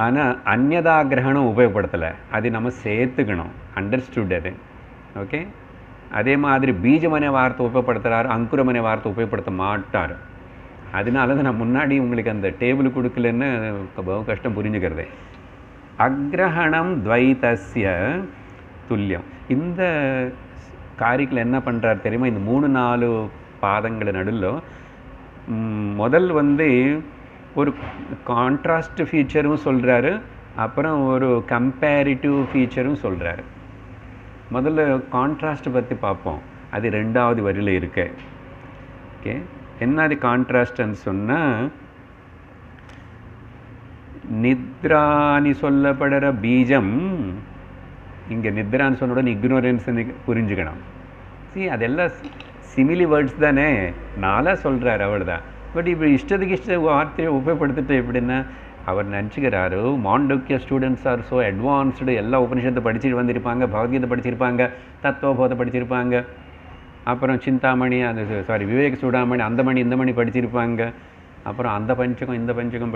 ஆனால் அந்நதாகிரகணம் உபயோகப்படுத்தலை. அது நம்ம சேர்த்துக்கணும், அண்டர்ஸ்டுட் அது. ஓகே, அதே மாதிரி பீஜம் அనే வார்த்தை உபயோகப்படுத்துகிறாரு, அங்குரம் அనే வார்த்தை உபயோகப்படுத்த மாட்டார். அதனால தான் நான் முன்னாடி உங்களுக்கு அந்த டேபிள் கொடுக்கலன்னு கஷ்டம் புரிஞ்சுக்கிறது. அக்ரஹணம் துவைதஸ்ய துல்லியம். இந்த காரிக்கில் என்ன பண்ணுறாரு தெரியுமா? இந்த 3-4 பாதங்கள் நடுவில் முதல் வந்து ஒரு கான்ட்ராஸ்ட் ஃபீச்சரும் சொல்கிறாரு, அப்புறம் ஒரு கம்பேரிட்டிவ் ஃபீச்சரும் சொல்கிறாரு. முதல்ல கான்ட்ராஸ்ட் பற்றி பார்ப்போம். அது 2வது வரியில் இருக்கு. ஓகே, என்ன அது கான்ட்ராஸ்ட்னு சொன்னால், நித்ரானி சொல்லப்படுற பீஜம் இங்கே நித்ரான்னு சொன்ன உடனே இக்னோரன்ஸ்ன்னு புரிஞ்சுக்கணும். அதெல்லாம் சிமிலி வேர்ட்ஸ் தானே, நாளாக சொல்கிறார் அவர் தான். பட் இப்போ இஷ்ட வார்த்தையை உபயோகப்படுத்திட்டு எப்படின்னா அவர் நினச்சிக்கிறாரு மாண்டோக்கிய ஸ்டூடெண்ட்ஸ் ஆர் ஸோ அட்வான்ஸ்டு, எல்லா உபனிஷத்தை படிச்சுட்டு வந்திருப்பாங்க, பகவத்கீதை படிச்சிருப்பாங்க, தத்துவபோதை படிச்சிருப்பாங்க, அப்புறம் சிந்தாமணி விவேக சூடாமணி, அந்த மணி இந்த மணி படிச்சிருப்பாங்க, அப்புறம் அந்த பஞ்சகம் இந்த பஞ்சகம்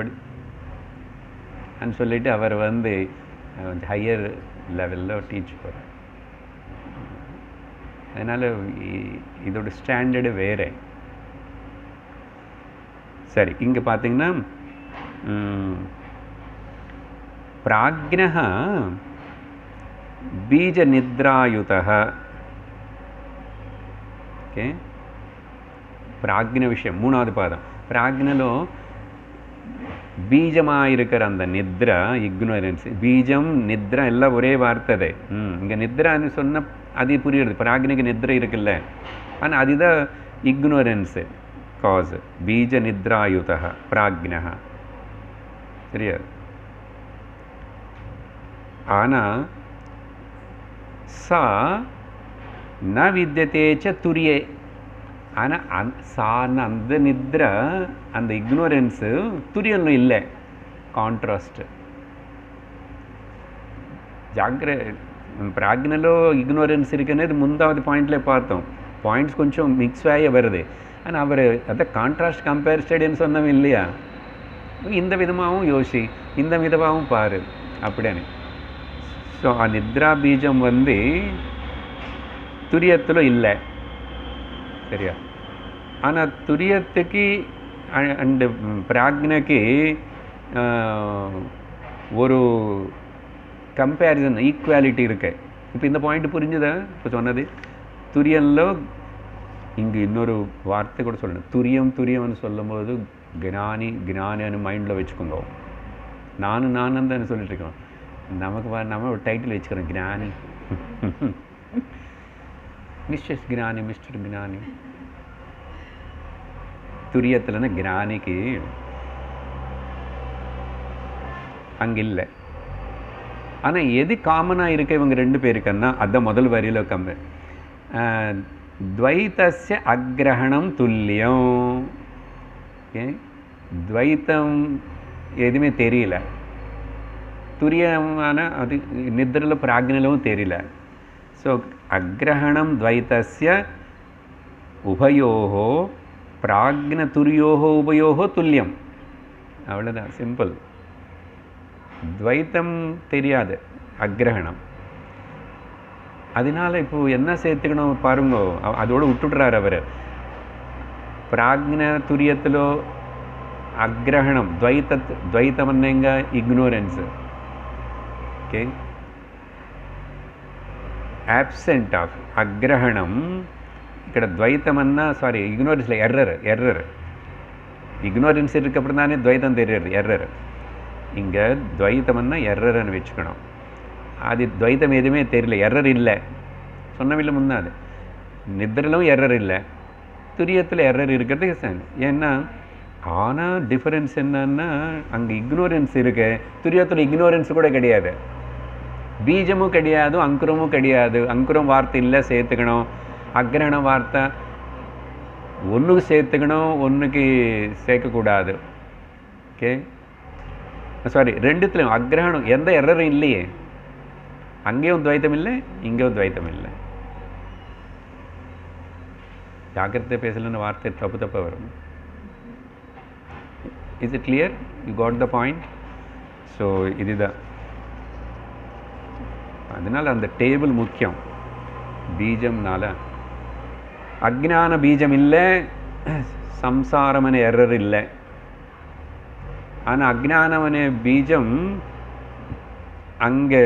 சொல்லிட்டு அவர் ஹையர் லெவலில் டீச் போகிறார். அதனால் இதோட ஸ்டாண்டர்டு வேறு. சரி, இங்கே பார்த்தீங்கன்னா பிராக்ஞः பீஜ நித்ராயுதः. ஓகே, பிராக்ஞ விஷயம் மூணாவது பாதம். பிராக்ஞలో பீஜமாக இருக்கிற அந்த நித்ரா, இக்னோரன்ஸ், பீஜம் நித்ரா எல்லாம் ஒரே வார்த்தை. இங்கே நித்ரான்னு சொன்னால் அது புரியுறது, பிராக்ஞக்கு நித்ரை இருக்குல்ல, ஆனால் அதுதான் இக்னோரன்ஸு காஸ். பீஜ நித்ராயுதः பிராக்ஞः. சரியா? ஆனால் சா ந வித்யதே ச துரியே. ஆனால் அந்த நித்ரா, அந்த இக்னோரன்ஸு துரியன்னு இல்லை, கான்ட்ராஸ்ட். பிராக்ஞలో இக்னோரன்ஸ் இருக்குன்னு முந்தாவது பாயிண்ட்லேயே பார்த்தோம். பாயிண்ட்ஸ் கொஞ்சம் மிக்ஸ் ஆகி வருது. ஆனால் அவர் அதை கான்ட்ராஸ்ட் கம்பேர் ஸ்டடின்னு சொன்னோம் இல்லையா, இந்த விதமாகவும் யோசி, இந்த விதமாகவும் பாரு அப்படின்னு. ஸோ நித்ரா பீஜம் துரியத்தில் இல்லை. சரியா? ஆனால் துரியத்துக்கு அண்டு பிராக்ஞக்கு ஒரு கம்பேரிசன், ஈக்குவாலிட்டி இருக்கு. இப்போ இந்த பாயிண்ட் புரிஞ்சுதா? இப்போ சொன்னது துரியனில் இங்கே இன்னொரு வார்த்தை கூட சொல்லணும். துரியம்னு சொல்லும்போது ஞானின்னு மைண்டில் வச்சுக்கோங்க. நானும் தான் சொல்லிட்டு இருக்கோம். நம்ம ஒரு டைட்டில் வச்சுக்கிறோம், ஞானி, மிஸ்டர் ஞானி. துரியத்தில் ஞானிக்கு அங்கே இல்லை. ஆனால் எது காமனாக இருக்க இவங்க ரெண்டு பேருக்குன்னா அதுதான் முதல் வரியில் கம்மி. துவைத்தஸ்ய அக்ரஹணம் துல்லியம். ஓகே, துவைத்தம் எதுவுமே தெரியல, துரியமான அது நித்ரையில் பிராக்ஞலும் தெரியல. ஸோ அக்ரஹணம் துவைத்தஸ்ய உபயோகோ பிராக்ஞ துரியோகோ உபயோகோ துல்லியம். அவ்வளோதான், சிம்பிள். துவைத்தம் தெரியாது, அக்ரஹணம். அதனால இப்போ என்ன சேர்த்துக்கணும் பாருங்க, அதோடு விட்டுடுறார் அவர். பிராக்ஞ துரியத்திலோ அக்ரஹணம், துவைத்தம் என்னங்க, இக்னோரன்ஸ். ஓகே, absent ஆஃப் அக்ரஹணம். ఇక్కడ ద్వైతం అన్నా ఇగ్నోరెన్స్లో ఎర్రర్ ఇగ్నోరెన్స్ இருக்கப்பறம் தானே ద్వైతం தெரியுது, எர்ரர். இங்கே துவைத்தம்னா எர்ரர் అని வச்சுக்கணும். அது துவைத்தம் எதுவுமே தெரியல, எர்ரர் இல்லை, சொன்னவில்லை முன்னாது. நித்ரையிலும் எர்ரர் இல்லை, துரியத்தில் எர்ரர் இருக்கிறதுக்கு சார். ஏன்னா ஆனால் டிஃபரன்ஸ் என்னன்னா அங்கே இக்னோரன்ஸ் இருக்கு, துரியத்தில் இக்னோரன்ஸ் கூட கிடையாது, பீஜமும் கிடையாது, அங்குரமும் கிடையாது. அங்குரம் வார்த்தை இல்லை, சேர்த்துக்கணும். அக்ரஹண வார்த்தை ஒன்றுக்கு சேர்த்துக்கணும், ஒன்றுக்கு சேர்க்கக்கூடாது. ஓகே, ரெண்டுத்துலையும் அக்ரஹணம் எந்த எரரும் இல்லையே. அங்கேயும் துவைத்தம் இல்லை, இங்கேயும் துவைத்தம் இல்லை. ஜாக்கிரதை பேசலன்னு வார்த்தை தப்பு வரும். Is it clear? You got the point? So இதுதான். அதனால் அந்த டேபிள் முக்கியம். பீஜம்னால அஜ்ஞான பீஜம் இல்லை, சம்சாரமன எரர் இல்லை. ஆனால் அஜ்ஞானமன பீஜம் அங்கே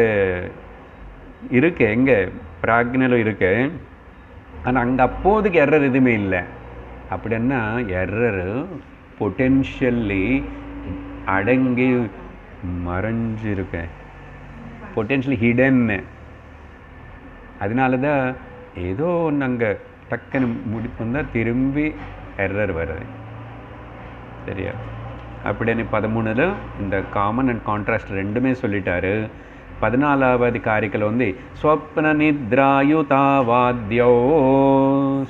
இருக்கு, எங்கே பிராக்ஞல இருக்கு. ஆனால் அங்கே அப்போதைக்கு எரர் எதுவுமே இல்லை. அப்படின்னா எரர் பொட்டென்ஷியல்லி அடங்கி மறைஞ்சிருக்கு, பொட்டென்ஷியலி ஹிடன்னு. அதனால தான் ஏதோ ஒன்று அங்கே டக்குன்னு முடிப்பு வந்தால் திரும்பி எரர் வருது. சரியா? அப்படின்னு 13 இந்த காமன் அண்ட் கான்ட்ராஸ்ட் ரெண்டுமே சொல்லிட்டாரு. 14வது காரிக்கல வந்து ஸ்வப்ன நித்ராயுதாவாத்யோ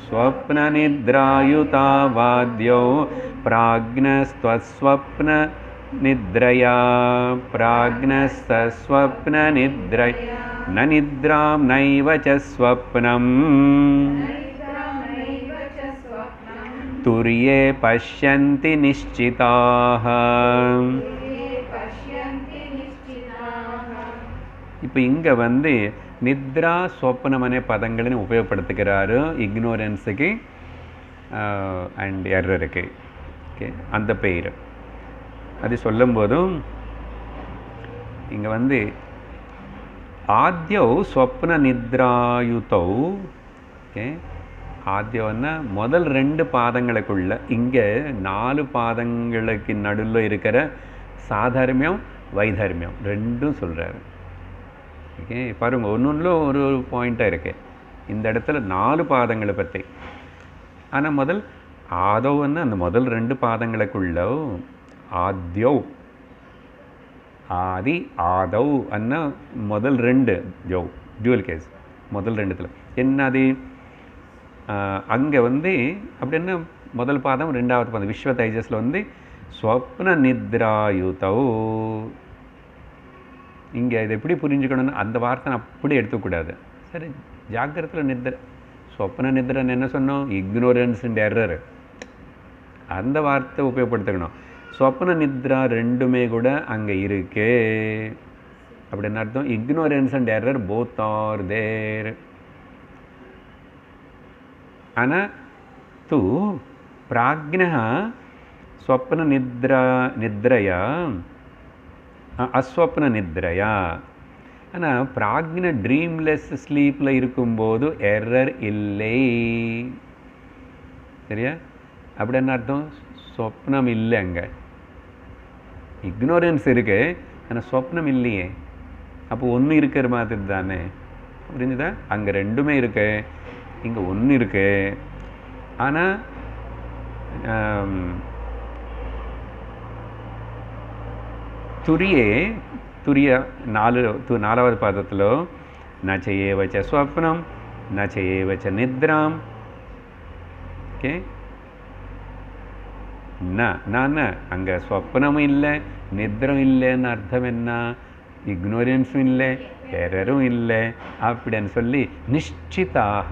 ஸ்வப்ன நித்ராயுதாவாத்யோ பிராக்னஸ்த்வஸ்வப்ன நித்ரயா பிராக்னஸ்தஸ்வப்ன நித்ரய ந நித்ராம் நைவ ச ஸ்வப்னம் துரியே பஷ்யந்தி நிஷ்சிதாஹ. இப்போ இங்கே வந்து நித்ரா ஸ்வப்னம் அనే பதங்களை உபயோகப்படுத்துகிறாரு இக்னோரன்ஸுக்கு அண்ட் எர்ரருக்கு. ஓகே, அந்த பெயர் அது சொல்லும்போதும் இங்கே வந்து ஆத்யோ ஸ்வப்ன நித்ராயுதோ. ஓகே, ஆத்யம்னா முதல் 2 பாதங்களுக்குள்ள, இங்கே 4 பாதங்களுக்கு நடுவில் இருக்கிற சாதர்மியம் வைதர்மியம் ரெண்டும் சொல்கிறாரு. ஓகே, பாருங்க ஒன்று ஒரு பாயிண்ட்டாக இருக்கு. இந்த இடத்துல 4 பாதங்களை பற்றி. ஆனால் முதல் ஆதோன்னா அந்த முதல் 2 பாதங்களுக்குள்ள ஆத்யோ ஆதி ஆதவ் அன்னா முதல் 2 ஜோ டியூவல் கேஸ் முதல் 2த்துல என்னது அங்கே வந்து அப்படின்னா முதல் பாதம் 2வது பாதம் விஸ்வ தைஜஸில் வந்து ஸ்வப்ன நித்ராயுதவ். இங்கே இதை எப்படி புரிஞ்சுக்கணும்னு அந்த வார்த்தை அப்படி எடுத்துக்கூடாது. சரி, ஜாக்கிரத்தில் நித்ர ஸ்வப்ன நித்ரன்னு என்ன சொன்னோம்? Ignorance and error. அந்த வார்த்தை உபயோகப்படுத்திக்கணும். ஸ்வப்ன நித்ரா ரெண்டுமே கூட அங்கே இருக்கு அப்படின்னு அர்த்தம். Ignorance and error both are there. ஆனால் தூ பிராக்ஞः ஸ்வப்ன நித்ரயா அஸ்வப்ன நித்ரயா. ஆனால் பிராக்ஞ ட்ரீம்லெஸ் ஸ்லீப்பில் இருக்கும்போது எரர் இல்லை. சரியா? அப்படி என்ன அர்த்தம்? ஸ்வப்னம் இல்லை, அங்கே இக்னோரன்ஸ் இருக்கு, ஆனால் ஸ்வப்னம் இல்லையே. அப்போ ஒன்று இருக்கிற மாதிரி தானே, புரிஞ்சுதா? அங்கே ரெண்டுமே இருக்கு, இங்கே ஒன்று இருக்கு. ஆனால் துரிய 4வது பாதத்தில் நச்சையேவ ச ஸ்வப்னம் நச்சையேவ ச நித்ராம். ஓகே, நான் அங்கே ஸ்வப்னமும் இல்லை நித்ரம் இல்லைன்னு அர்த்தம் என்ன? இக்னோரன்ஸும் இல்லை எரரும் இல்லை அப்படின்னு சொல்லி நிஷ்சிதாக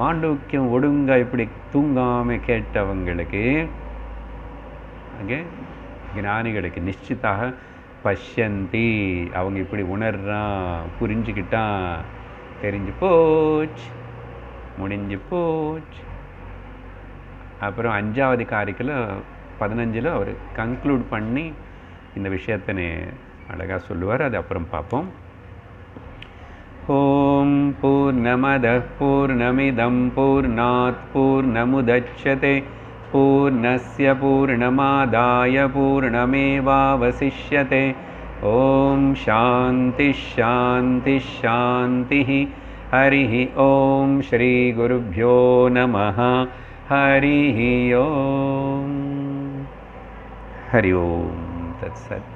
மாண்டூக்கியம் ஒடுங்க இப்படி தூங்காமல் கேட்டவங்களுக்கு, ஓகே, ஞானிகளுக்கு நிஷ்சிதாக பஷ்யந்தி, அவங்க இப்படி உணர்றான், புரிஞ்சுக்கிட்டான், தெரிஞ்சு போச்சு, முடிஞ்சு போச்சு. அப்புறம் 5வது காரிக்கில் 15ல் அவர் கன்க்ளூட் பண்ணி இந்த விஷயத்தினை அழகாக சொல்லுவார். அது அப்புறம் பார்ப்போம். ஓம் பூர்ணமதః பூர்ணமிதம் பூர்ணாத் பூர்ணமுதச்யதே பூர்ணஸ்ய பூர்ணமாதாய பூர்ணமேவாவசிஷ்யதே. ஓம் சாந்தி ஷாந்தி ஷாந்தி. ஹரிः ஓம் ஸ்ரீ குருभ्यो நமः. ஹரிः ஓம். ஹரி ஓம் தத்சத்.